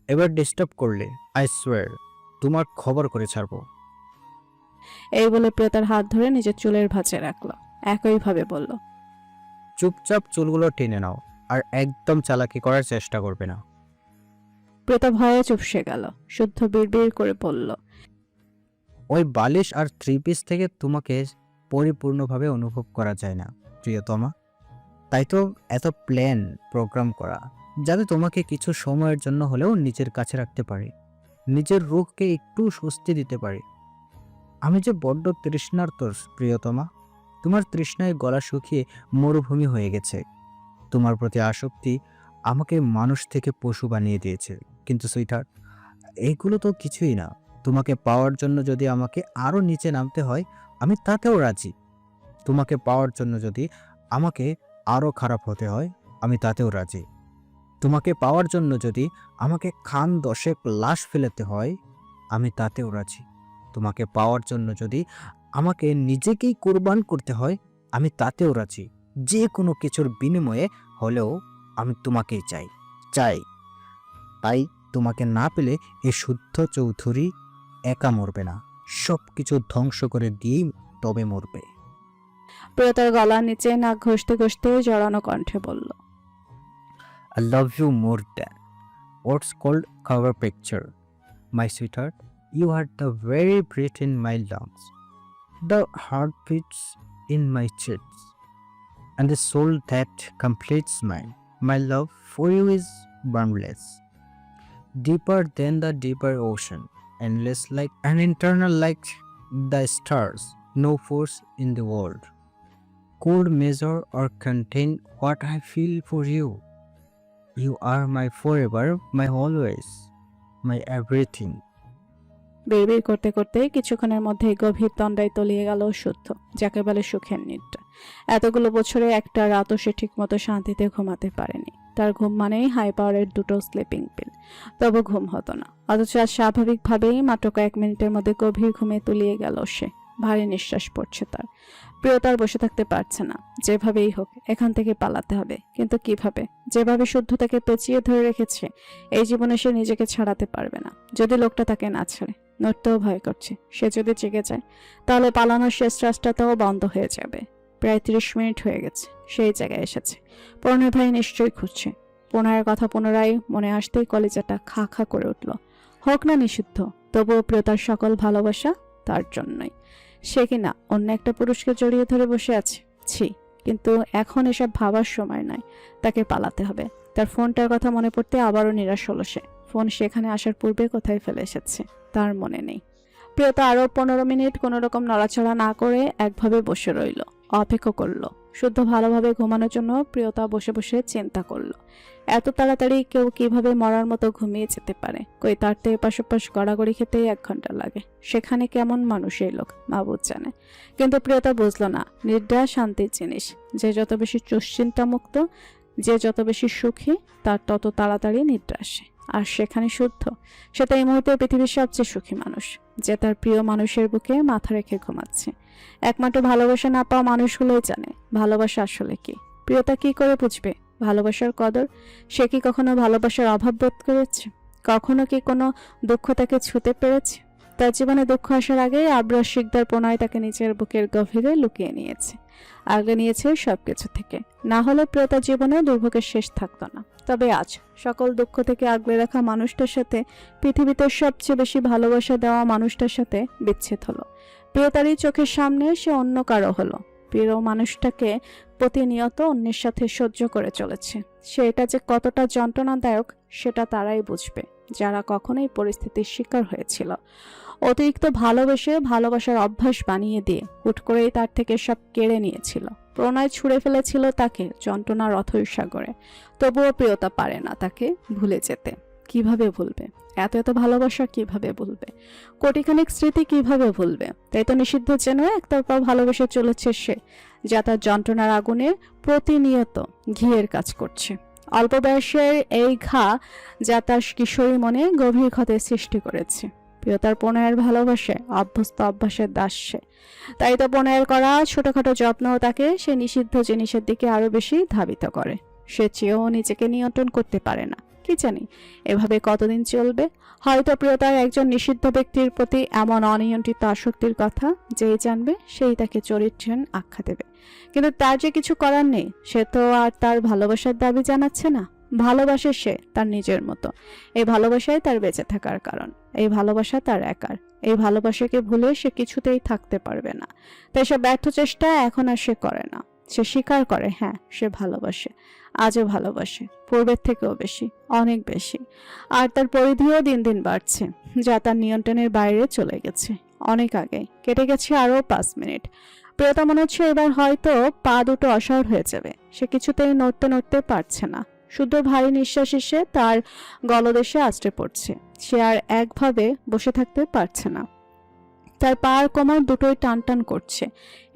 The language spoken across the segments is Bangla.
এবার ডিস্টার্ব করলে আই সোয়ার তোমার খবর করে ছাড়বো। এই বলে প্রিয়তার হাত ধরে নিজের চুলের ভাঁজে রাখলো। একইভাবে বলল, চুপচাপ চুলগুলো টেনে নাও আর একদম চালাকি করার চেষ্টা করবে না। প্রিয়তা ভয়ে চুপসে গেল। শুদ্ধ বিড়বিড় করে বলল, ওই বালিশ আর থ্রি পিস থেকে তোমাকে পরিপূর্ণভাবে অনুভব করা যায় না প্রিয়তমা। তাই তো এত প্ল্যান প্রোগ্রাম করা, যাতে তোমাকে কিছু সময়ের জন্য হলেও নিজের কাছে রাখতে পারে, নিজের রূপকে একটু স্বস্তি দিতে পারে। আমি যে বড্ড তৃষ্ণার্ত প্রিয়তমা, তোমার তৃষ্ণায় গলা শুকিয়ে মরুভূমি হয়ে গেছে। তোমার প্রতি আসক্তি আমাকে মানুষ থেকে পশু বানিয়ে দিয়েছে। কিন্তু সুইটহার্ট, এইগুলো তো কিছুই না। তোমাকে পাওয়ার জন্য যদি আমাকে আরও নিচে নামতে হয়, আমি তাতেও রাজি। তোমাকে পাওয়ার জন্য যদি আমাকে আরও খারাপ হতে হয়, আমি তাতেও রাজি। তোমাকে পাওয়ার জন্য যদি আমাকে খান দশেক লাশ ফেলতে হয়, আমি তাতেও রাজি। তোমাকে পাওয়ার জন্য যদি আমাকে নিজেকেই কোরবান করতে হয়, আমি তাতেও রাজি। যে কোনো কিছুর বিনিময়ে হলেও আমি তোমাকেই চাই চাই তাই তোমাকে না পেলে এ শুদ্ধ চৌধুরী একা মরবে না, সব কিছু ধ্বংস করে দিয়েই তবে মরবে। প্রিয়তার গলার নিচে নাক ঘষতে ঘষতে জড়ানো কণ্ঠে বলল, I love you more than what's called cover picture. My sweetheart, you are the very breath in my lungs, the heartbeats in my chest, and the soul that completes mine. My love for you is boundless, deeper than the deeper ocean, endless like an eternal like the stars. No force in the world could measure or contain what I feel for you. You are my forever, my always, my everything. বিড়বিড় করতে করতে কিছুক্ষণের মধ্যেই গভীর তন্দ্রায় তলিয়ে গেল শুদ্ধ, যাকে বলে সুখের নিদ্রা। এতগুলো বছরে একটা রাতও সে ঠিকমতো শান্তিতে ঘুমাতে পারেনি। তার ঘুম মানেই হাই পাওয়ারের দুটো স্লিপিং পিল, তবু ঘুম হতো না। অথচ আজ স্বাভাবিকভাবেই মাত্র কয়েক মিনিটের মধ্যে গভীর ঘুমে তলিয়ে গেল সে। ভারী নিঃশ্বাস পড়ছে তার। প্রিয়তার বসে থাকতে পারছে না। যেভাবেই হোক এখান থেকে পালাতে হবে, কিন্তু কিভাবে? যেভাবে শুদ্ধ তাকে পেঁচিয়ে ধরে রেখেছে, এই জীবনে সে নিজেকে ছাড়াতে পারবে না যদি লোকটা তাকে না ছাড়ে। নড়তেও ভয় করছে। সে যদি জেগে যায়, তাহলে পালানোর শেষ রাস্তাটাও বন্ধ হয়ে যাবে। প্রায় 30 মিনিট হয়ে গেছে সেই জায়গায় এসেছে। প্রণয় ভাই নিশ্চয়ই খুঁজছে। প্রণয়ের কথা পুনরায় মনে আসতেই কলিজাটা খা খা করে উঠল। হোক না নিষিদ্ধ, তবুও প্রিয়তার সকল ভালোবাসা তার জন্যই। সে কিনা অন্য একটা পুরুষকে জড়িয়ে ধরে বসে আছে। ছি! কিন্তু এখন এসব ভাবার সময় নয়। তাকে পালাতে হবে। তার ফোনটার কথা মনে পড়তে আবারও নিরাশ হলো সে। ফোন সেখানে আসার পূর্বে কোথায় ফেলে এসেছে তার মনে নেই। প্রিয়তা আরো 15 মিনিট কোনো রকম নড়াচড়া না করে একভাবে বসে রইল, অপেক্ষা করলো। শুদ্ধ ভালোভাবে ঘুমানোর জন্য প্রিয়তা বসে বসে চিন্তা করলো, এত তাড়াতাড়ি কেউ কিভাবে মরার মতো ঘুমিয়ে যেতে পারে? কই তার তো এপাশ ওপাশ গড়াগড়ি খেতে 1 ঘন্টা লাগে। সেখানে কেমন মানুষ এই লোক, মাবুদ জানে। কিন্তু প্রিয়তা বুঝলো না, নিদ্রা শান্তির জিনিস। যে যত বেশি দুশ্চিন্তা মুক্ত, যে যত বেশি সুখী, তার তত তাড়াতাড়ি নিদ্রা আসে। আর সেখানে শুদ্ধ, সেটা এই মুহূর্তে পৃথিবীর সবচেয়ে সুখী মানুষ, যে তার প্রিয় মানুষের বুকে মাথা রেখে ঘুমাচ্ছে। একমাত্র ভালোবাসা না পাওয়া মানুষগুলোই জানে ভালোবাসা আসলে কি। প্রিয়তা কি করে বুঝবে ভালোবাসার কদর? সে কি কখনো ভালোবাসার অভাব বোধ করেছে? কখনো কি কোনো দুঃখ তাকে ছুঁতে পেরেছে? তার জীবনে দুঃখ আসার আগেই আবরার শিকদার প্রণয় তাকে নিজের বুকের গভীরে লুকিয়ে নিয়েছে, আগলে নিয়েছে সবকিছু থেকে। না হলে প্রিয়তার জীবনে দুর্ভোগের শেষ থাকতো না। তবে আজ সকল দুঃখ থেকে আগলে রাখা মানুষটার সাথে, পৃথিবীতে সবচেয়ে বেশি ভালোবাসা দেওয়া মানুষটার সাথে বিচ্ছেদ হলো। প্রিয়তারই চোখের সামনে সে অন্য কারো হলো। প্রিয় মানুষটাকে প্রতিনিয়ত অন্যের সাথে সহ্য করে চলেছে। সেটা যে কতটা যন্ত্রণাদায়ক সেটা তারাই বুঝবে যারা কখনোই পরিস্থিতির শিকার হয়েছিল। অতিরিক্ত ভালোবেসে ভালোবাসার অভ্যাস বানিয়ে দিয়ে হুট করেই তার থেকে সব কেড়ে নিয়েছিল। প্রণয় ছুঁড়ে ফেলেছিল তাকে যন্ত্রণার অথৈ সাগরে। তবুও প্রিয়তা পারে না তাকে ভুলে যেতে। কিভাবে ভুলবে? এত এত ভালোবাসা কিভাবে ভুলবে? কোটিখানিক স্মৃতি কিভাবে ভুলবে? তাই তো নিষিদ্ধ যেন একতরফা ভালোবেসে চলেছে সে, যা তার যন্ত্রণার আগুনে প্রতিনিয়ত ঘিয়ের কাজ করছে। অল্প বয়সের এই ঘা যা তার কিশোরী মনে গভীর ক্ষতের সৃষ্টি করেছে। প্রিয়তার প্রণয়ের ভালোবাসে অভ্যস্ত অভ্যাসের দাস সে। তাই তো প্রণয়ের করা ছোটখাটো যত্ন তাকে সে নিষিদ্ধ জিনিসের দিকে আরো বেশি ধাবিত করে। সে চেয়েও নিজেকে নিয়ন্ত্রণ করতে পারে না। কি জানি এভাবে কতদিন চলবে। হয়তো প্রিয়তার একজন নিষিদ্ধ ব্যক্তির প্রতি এমন অনিয়ন্ত্রিত আসক্তির কথা যেই জানবে সেই তাকে চরিত্রহীন আখ্যা দেবে। কিন্তু তার যে কিছু করার নেই, সে তো আর তার ভালোবাসার দাবি জানাচ্ছে না। ভালোবাসে সে তার নিজের মতো। এই ভালোবাসাই তার বেঁচে থাকার কারণ। এই ভালোবাসা তার একার। এই ভালোবাসাকে ভুলে সে কিছুতেই থাকতে পারবে না। তাই সব ব্যর্থ চেষ্টা এখন আর সে করে না। সে স্বীকার করে, হ্যাঁ, সে ভালোবাসে, আজও ভালোবাসে, পূর্বের থেকেও বেশি, অনেক বেশি। আর তার পরিধিও দিন দিন বাড়ছে, যা তার নিয়ন্ত্রণের বাইরে চলে গেছে। অনেক আগে কেটে গেছে আরও 5 মিনিট। প্রিয়তা মনে হচ্ছে এবার হয়তো পা দুটো অসাড় হয়ে যাবে। সে কিছুতেই নড়তে নড়তে পারছে না। শুদ্ধ ভারী নিঃশ্বাস এসে তার গলদেশে আছড়ে পড়ছে। সে আর একভাবে বসে থাকতে পারছে না। তার পা আর কোমর দুটোই টান টান করছে।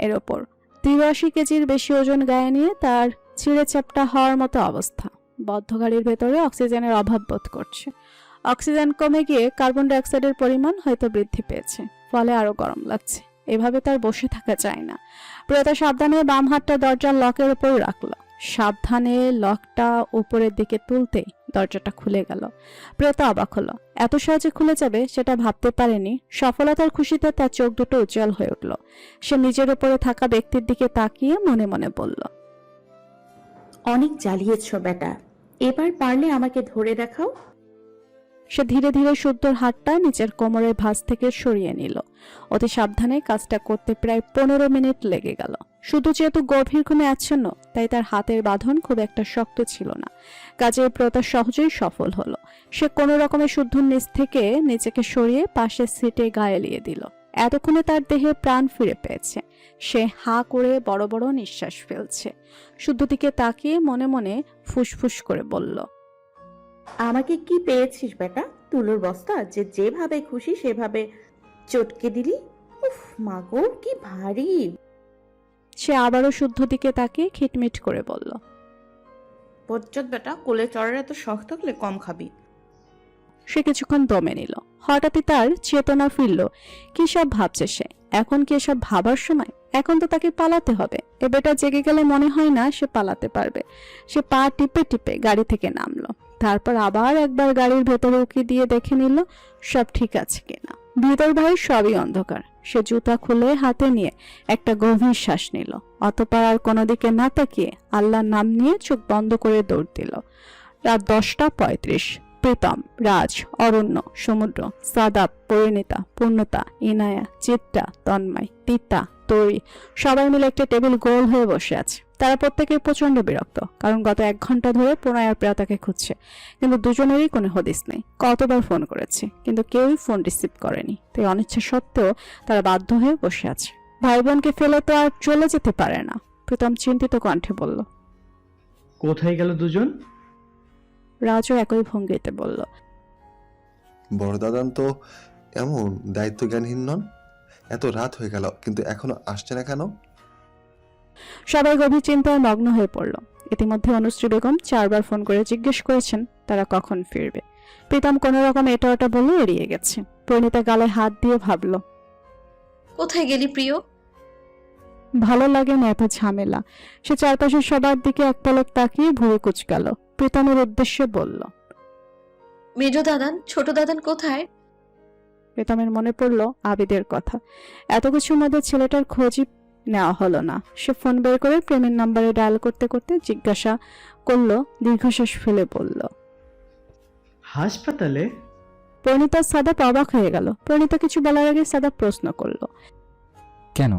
এর ওপর 83 কেজির বেশি ওজন গায়ে নিয়ে তার ছিঁড়ে চ্যাপ্টা হওয়ার মতো অবস্থা। বদ্ধ গাড়ির ভেতরে অক্সিজেনের অভাব বোধ করছে। অক্সিজেন কমে গিয়ে কার্বন ডাইঅক্সাইডের পরিমাণ হয়তো বৃদ্ধি পেয়েছে, ফলে আরো গরম লাগছে। এভাবে তার বসে থাকা যায় না। প্রিয়তা সাবধানে বাম হাতটা দরজার লকের উপর রাখলো। সাবধানে লকটা উপরের দিকে তুলতেই দরজাটা খুলে গেল। প্রিয়তা অবাক হলো। এত সহজে খুলে যাবে সেটা ভাবতে পারেনি। সফলতার খুশিতে তার চোখ দুটো উজ্জ্বল হয়ে উঠল। সে নিজের উপরে থাকা ব্যক্তির দিকে তাকিয়ে মনে মনে বলল, অনেক জ্বালিয়েছ বেটা, এবার পারলে আমাকে ধরে দেখাও। সে ধীরে ধীরে শুদ্ধর হাতটা নিচের কোমরের ভাঁজ থেকে সরিয়ে নিল। অতি সাবধানে কাজটা করতে প্রায় 15 মিনিট লেগে গেল। শুধু যেহেতু গভীর ঘুমে আচ্ছন্ন, তাই তার হাতের বাঁধন খুব একটা শক্ত ছিল না। কাজে প্রিয়তা সহজেই সফল হলো। সে কোনো রকমে শুদ্ধর নিচ থেকে নিজেকে সরিয়ে পাশের সিটে গায়ে এলিয়ে দিল। এতক্ষণে তার দেহে প্রাণ ফিরে পেয়েছে। সে হাঁ করে বড় বড় নিঃশ্বাস ফেলছে। শুদ্ধ দিকে তাকিয়ে মনে মনে ফুসফুস করে বলল, আমাকে কি পেয়েছিস বেটা, তুলোর বস্তা যে যেভাবে খুশি সেভাবে চটকে দিলি। উফ মাগো, কি ভারী। সে আবারও শুদ্ধ দিকে তাকিয়ে খিটমিট করে বলল, বজ্জাত বেটা, কোলে চড়ার এত শখ থাকলে কম খাবি। সে কিছুক্ষণ দমে নিল। হঠাৎই তার চেতনা ফিরল। কি সব ভাবছে সে? এখন কি এসব ভাবার সময়? এখন তো তাকে পালাতে হবে। এ বেটা জেগে গেলে মনে হয় না সে পালাতে পারবে। সে পা টিপে টিপে গাড়ি থেকে নামলো। তারপর আবার একবার গাড়ির ভেতরে উকি দিয়ে দেখে নিল সব ঠিক আছে কিনা। ভিতর বাইরে সবই অন্ধকার। সে জুতা খুলে হাতে নিয়ে একটা গভীর শ্বাস নিল। অতঃপর আর কোনো দিকে না তাকিয়ে আল্লাহর নাম নিয়ে চোখ বন্ধ করে দৌড় দিল। রাত 10:35। প্রীতম, রাজ, অরণ্য, সমুদ্র, সাদাব, পরিণীতা, পূর্ণতা, ইনায়া, চিত্রা, তন্ময়, তিতা, তরি সবাই মিলে একটা টেবিল গোল হয়ে বসে আছে। তারা প্রত্যেকেই প্রচন্ড বিরক্ত, কারণ গত 1 ঘন্টা ধরে প্রণয় আর প্রিয়তাকে খুঁজছে, কিন্তু দুজনেরই কোনো হদিস নেই। কতবার ফোন করেছে, কিন্তু কেউই ফোন রিসিভ করেনি। তাই অনিচ্ছা সত্ত্বেও তারা বাধ্য হয়ে বসে আছে। ভাই বোনকে ফেলে তো আর চলে যেতে পারে না। প্রীতম চিন্তিত কণ্ঠে বলল। কোথায় গেল দুজন? রাজও একই ভঙ্গিতে বলল, বড়দাদান তো এমন দায়িত্বজ্ঞানহীন নন। এত রাত হয়ে গেল কিন্তু এখনো আসছে না কেন? সবাই গভীর চিন্তায় মগ্ন হয়ে পড়ল। ইতিমধ্যে অনুশ্রী বেগম 4বার ফোন করে জিজ্ঞেস করেছেন তারা কখন ফিরবে। প্রীতম কোনো রকম এটা ওটা বলে এড়িয়ে গেছে। পরিণীতা গালে হাত দিয়ে ভাবল, কোথায় গেলি প্রিয়? ভালো লাগে না এত ঝামেলা। সে চারপাশে সবার দিকে এক পলক তাকিয়ে ভুরু কুঁচকাল। প্রীতমের উদ্দেশ্যে বলল, মেজ দাদান, ছোট দাদান কোথায়? প্রীতমের মনে পড়ল আবিদের কথা। এত কিছুর মধ্যে ছেলেটার খোঁজই নেওয়া হলো না। সে ফোন বের করে প্রেমের নাম্বারে ডায়াল করতে করতে জিজ্ঞাসা করলো, দীর্ঘশ্বাস ফেলে বলল, হাসপাতালে? পরিণীতা সাদা অবাক হয়ে গেল। পরিণীতা কিছু বলার আগে সাদা প্রশ্ন করলো, কেন?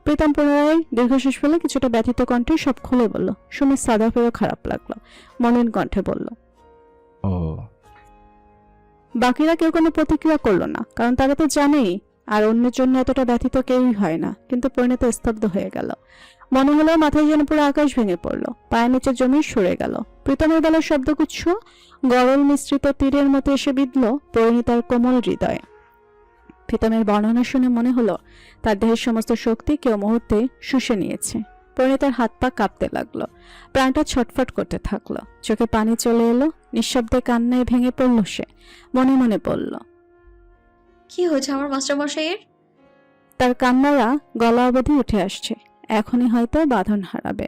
প্রীতম পুনরায় দীর্ঘশ্বাস ফেলে কিছুটা ব্যথিত কণ্ঠে সব খুলে বলল। শুনে সাদাফেরও খারাপ লাগলো। মলিন কণ্ঠে বলল, ও। বাকিরা কেউ কোনো প্রতিক্রিয়া করলো না, কারণ তারা তো জানেই আর অন্যের জন্য এতটা ব্যথিত কেউই হয় না। কিন্তু পরিণীতা স্তব্ধ হয়ে গেল। মনে হলো মাথায় যেন পুরো আকাশ ভেঙে পড়লো। পায়ের নিচে জমি সরে গেল। প্রীতমের বেলার শব্দগুচ্ছ গরল মিশ্রিত তীরের মতো এসে বিঁধল পরিণীতার কোমল হৃদয়ে। প্রীতমের বর্ণনা শুনে মনে হলো তার দেহের সমস্ত শক্তি কেউ মুহূর্তে শুষে নিয়েছে। পরিণীতার হাত পা কাঁপতে লাগলো। প্রাণটা ছটফট করতে থাকলো। চোখে পানি চলে এলো। নিঃশব্দে কান্নায় ভেঙে পড়ল সে। মনে মনে বলল, কি হয়েছে আমার মাস্টারমশাইয়ের? তার কান্নারা গলা অবধি উঠে আসছে। এখনই হয়তো বাঁধন হারাবে।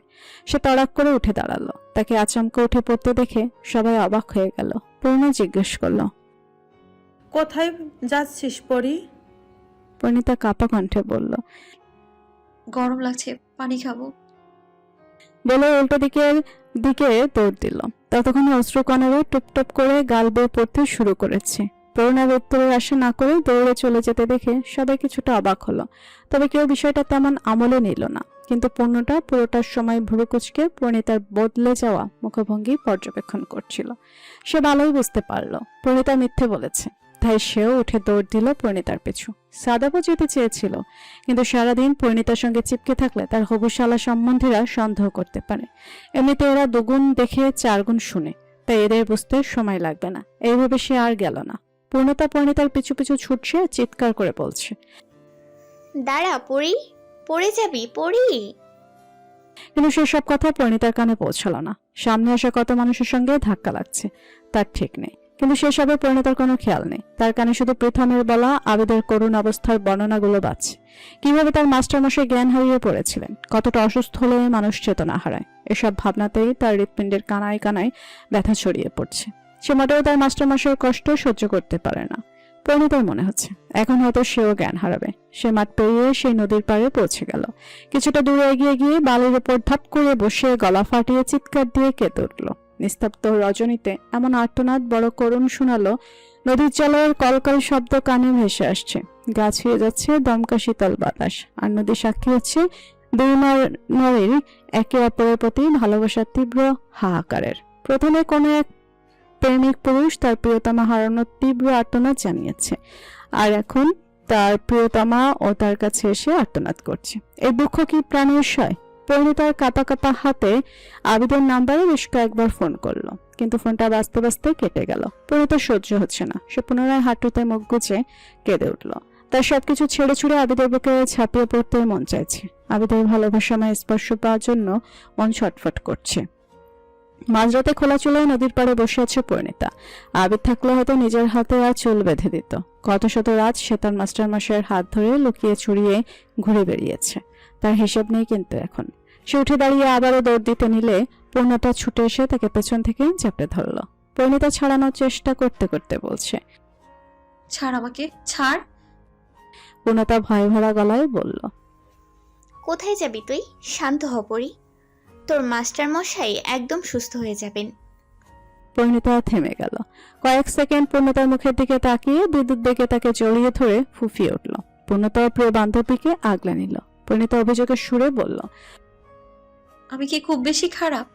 সে তড়াক করে উঠে দাঁড়ালো। তাকে আচমকা উঠে পড়তে দেখে সবাই অবাক হয়ে গেল। পূর্ণা জিজ্ঞেস করলো, কোথায় যাচ্ছিস পরি? পরিণীতা কাঁপা কণ্ঠে বলল, গরম লাগছে, পানি খাবো। বলে উল্টো দিকে দৌড় দিল। ততক্ষণে অশ্রুকণারও টুপটপ করে গাল বেয়ে পড়তে শুরু করেছে। পূর্ণার উত্তরের আশা না করে দৌড়ে চলে যেতে দেখে সবাই কিছুটা অবাক হলো। তবে কেউ বিষয়টা তেমন আমলে নিল না। কিন্তু পূর্ণটা পুরোটার সময় ভুরু কুঁচকে পরিণীতার বদলে যাওয়া মুখভঙ্গি পর্যবেক্ষণ করছিল। সে ভালোই বুঝতে পারল পরিণীতা মিথ্যে বলেছে, তাই সেও উঠে দৌড় দিল পরিণীতার পিছু। সাদাবও যেতে চেয়েছিল, কিন্তু সারাদিন পরিণীতার সঙ্গে চিপকে থাকলে তার হবুশালা সম্বন্ধীরা সন্দেহ করতে পারে। এমনিতে এরা দুগুণ দেখে চারগুণ শুনে, তাই এদের বুঝতে সময় লাগবে না। এইভাবে সে আর গেল না। পূর্ণতা পরিণীতার পিছু পিছু ছুটছে, চিৎকার করে বলছে, দাঁড়া পড়ি, পড়ে যাবি পড়ি। কিন্তু সেসব কথা পরিণীতার কানে পৌঁছালো না। সামনে আসা কত মানুষের সঙ্গে ধাক্কা লাগছে তার ঠিক নেই, কিন্তু সেসবে পরিণীতার কোনো খেয়াল নেই। তার কানে শুধু প্রীথমের বলা আবেদের করুণ অবস্থার বর্ণনাগুলো বাজছে। কিভাবে তার মাস্টারমশাই জ্ঞান হারিয়ে পড়েছিলেন, কতটা অসুস্থ হলে মানুষ চেতনা হারায়, এসব ভাবনাতেই তার হৃৎপিণ্ডের কানায় কানায় ব্যথা ছড়িয়ে পড়ছে। সে মোটেও তার মাস্টারমশাইয়ের কষ্ট সহ্য করতে পারে না। পরিণীতার মনে হচ্ছে এখন হয়তো সেও জ্ঞান হারাবে। সে মাঠ পেরিয়ে সেই নদীর পাড়ে পৌঁছে গেল। কিছুটা দূরে এগিয়ে গিয়ে বালির উপর ধাপ করে বসে গলা ফাটিয়ে চিৎকার দিয়ে কেঁদে উঠল। নিস্তব্ধ রজনীতে এমন আর্তনাদ বড় করুণ শোনালো, নদীর জলের কলকল শব্দ কানে ভেসে আসছে। গা ছুঁয়ে যাচ্ছে দমকা শীতল বাতাস, আর নদী সাক্ষী হচ্ছে দুই নারীর একে অপরের প্রতি ভালোবাসার তীব্র হাহাকারের। প্রথমে কোনো এক প্রেমিক পুরুষ তার প্রিয়তমা হারানোর তীব্র আর্তনাদ জানিয়েছে, আর এখন তার প্রিয়তমা ও তার কাছে এসে আর্তনাদ করছে। এই দুঃখ কি প্রাণের সয়? পরিণীতার কাঁপা কাঁপা হাতে আবিদের নাম্বারে বেশ কয়েকবার ফোন করলো, কিন্তু ফোনটা বাজতে বাজতে কেটে গেল। পরিণীতার সহ্য হচ্ছে না। সে পুনরায় হাঁটুতে মুখ গুজে কেঁদে উঠল। তার সবকিছু ছেড়ে ছুড়ে আবিদের বুকে ঝাঁপিয়ে পড়তে মন চাইছে। আবিদের ভালোবাসাময় স্পর্শ পাওয়ার জন্য মন ছটফট করছে। মাঝরাতে খোলা চুলায় নদীর পাড়ে বসে আছে পরিণীতা। আবিদ থাকলে হয়তো নিজের হাতে আর চুল বেঁধে দিত। কত শত রাত সে তার মাস্টারমশাইয়ের হাত ধরে লুকিয়ে চুরিয়ে ঘুরে বেরিয়েছে, তার হিসাব নেই। কিন্তু এখন সে উঠে দাঁড়িয়ে আবারও দৌড় দিতে নিলে পূর্ণতা ছুটে এসে তাকে পেছন থেকে চেপে ধরল। পরিণীতা ছাড়ানোর চেষ্টা করতে করতে বলছে, ছাড় আমাকে, ছাড়। পূর্ণতা ভয় ভরা গলায় বলল, কোথায় যাবি তুই? শান্ত হ পড়ি, তোর মাস্টার মশাই একদম সুস্থ হয়ে যাবেন। পরিণীতা থেমে গেল। কয়েক সেকেন্ড পূর্ণতার মুখের দিকে তাকিয়ে বিদ্যুৎ বেগে তাকে জড়িয়ে ধরে ফুঁফিয়ে উঠল। পূর্ণতার প্রিয় বান্ধবীকে আগলে নিল। পরিণীতা অভিযোগের সুরে বলল, আমি কি খুব বেশি খারাপ?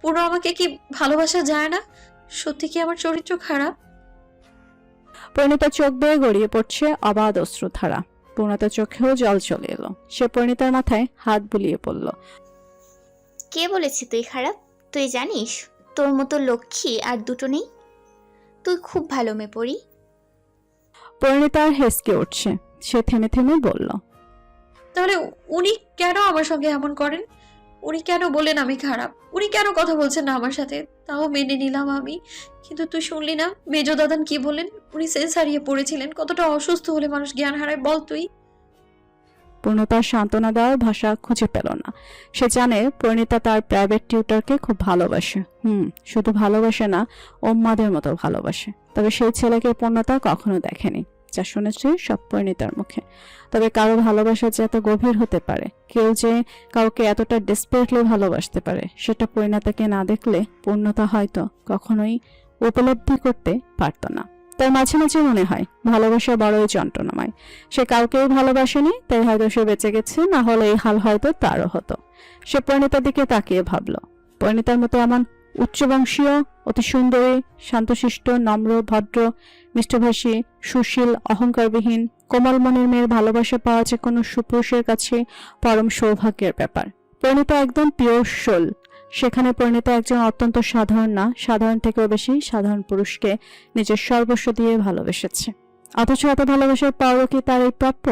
পুরো আমাকে কি ভালোবাসা যায় না? সত্যি কি আমার চরিত্র খারাপ? পরিণীতার চোখ বেয়ে গড়িয়ে পড়ছে অবাধ অশ্রুধারা। পূর্ণতার চোখেও জল চলে এলো। সে পরিণীতার মাথায় হাত বুলিয়ে পড়ল। কে বলেছে তুই খারাপ? তুই জানিস তোর মতো লক্ষ্মী আর দুটো নেই। তুই খুব ভালো মেয়ে পড়ি। পরিণীতার হেসকে উঠছে। সে থেমে থেমে বলল, তাহলে উনি কেন আমার সঙ্গে এমন করেন? উনি কেন বলেন আমি খারাপ? উনি কেন কথা বলছেন না আমার সাথে? তাও মেনে নিলাম আমি, কিন্তু তুই শুনলি না মেজ দাদান কি বলেন? উনি সেন্স হারিয়ে পড়েছিলেন। কতটা অসুস্থ হলে মানুষ জ্ঞান হারায় বল তুই? পূর্ণতার সান্ত্বনা দেওয়ার ভাষা খুঁজে পেল না। সে জানে পরিণীতা তার প্রাইভেট টিউটরকে খুব ভালোবাসে। শুধু ভালোবাসে না, উম্মাদের মতো ভালোবাসে। তবে সেই ছেলেকে পূর্ণতা কখনো দেখেনি। যা শুনেছে সব পরিণীতার মুখে। তবে কারো ভালোবাসা যে এত গভীর হতে পারে, কেউ যে কাউকে এতটা ডেসপারেটলি ভালোবাসতে পারে, সেটা পরিণীতাকে না দেখলে পূর্ণতা হয়তো কখনোই উপলব্ধি করতে পারত না। তার মাঝে মাঝে মনে হয় ভালোবাসা বড়ই যন্ত্রণাময়। সে কাউকেই ভালোবাসেনি, তাই হয়তো সে বেঁচে গেছে, না হলে এই হাল হয়তো তারও হতো। সে পরিণীতার দিকে তাকিয়ে ভাবল, পরিণীতার মতো এমন উচ্চবংশীয়, অতি সুন্দরী, শান্তশিষ্ট, নম্র, ভদ্র, মিষ্টভাষী, সুশীল, অহংকারবিহীন, কোমল মনের মেয়ের ভালোবাসা পাওয়া যে কোনো সুপুরুষের কাছে পরম সৌভাগ্যের ব্যাপার। পরিণীতা একদম পিওর সোল। সেখানে পরিণীতা একজন অত্যন্ত সাধারণ না, সাধারণ থেকেও বেশি সাধারণ পুরুষকে নিজের সর্বস্ব দিয়ে ভালোবেসেছে। অথচ এত ভালোবাসার পাওয়ারও কি তার এই প্রাপ্য?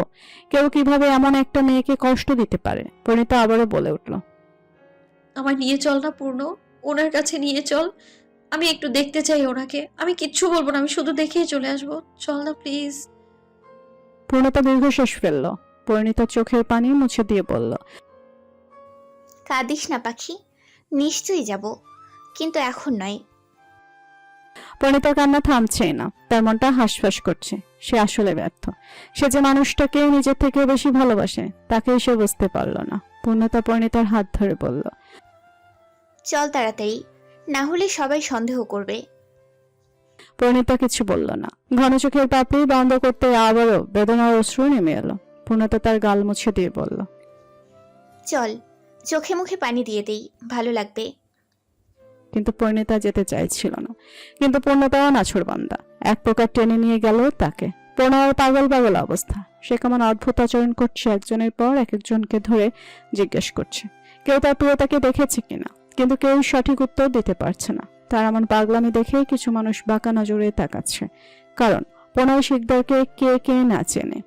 কেউ কিভাবে এমন একটা মেয়েকে কষ্ট দিতে পারে? পরিণীতা আবারও বলে উঠল, আমার নিয়ে চল না পূর্ণ, ওনার কাছে নিয়ে চল। আমি একটু দেখতে চাই ওনাকে। আমি কিচ্ছু বলবো না, আমি শুধু দেখেই চলে আসবো। চল না প্লিজ। পূর্ণতা দীর্ঘশ্বাস ফেলল। পরিণীতার চোখের পানি মুছে দিয়ে বলল, কাঁদিস না পাখি, নিশ্চয়ই যাব, কিন্তু এখন নয়। প্রণীতার কান্না থামছেই না, তার মনটা হাঁসফাঁস করছে। সে আসলে ব্যর্থ। সে যে মানুষটাকে নিজের থেকে বেশি ভালোবাসে তাকেই সে বুঝতে পারল না। পূর্ণতা প্রণীতার হাত ধরে বলল, চল তাড়াতাড়ি, না হলে সবাই সন্দেহ করবে। প্রণীতা কিছু বলল না। ঘন চোখের পাপড়ি বন্ধ করতে আবারও বেদনার অশ্রু নেমে এলো। পূর্ণতা তার গাল মুছে দিয়ে বলল, চল, চোখে মুখে পানি দিয়ে দেই, ভালো লাগবে। কিন্তু পরিণীতা যেতে চাইছিল না। কিন্তু পূর্ণতাও নাছোড়বান্দা, এক প্রকার টেনে নিয়ে গেল তাকে। প্রণয়ের পাগল পাগল অবস্থা। সে কেমন অদ্ভুত আচরণ করছে, একজনের পর একজনকে ধরে জিজ্ঞেস করছে কেউ তার প্রিয়তাকে দেখেছে কিনা, কিন্তু কেউ সঠিক উত্তর দিতে পারছে না। তার এমন পাগলামি দেখে কিছু মানুষ বাঁকা নজরে তাকাচ্ছে, কারণ প্রণয় শিকদারকে কে কে না চেনে।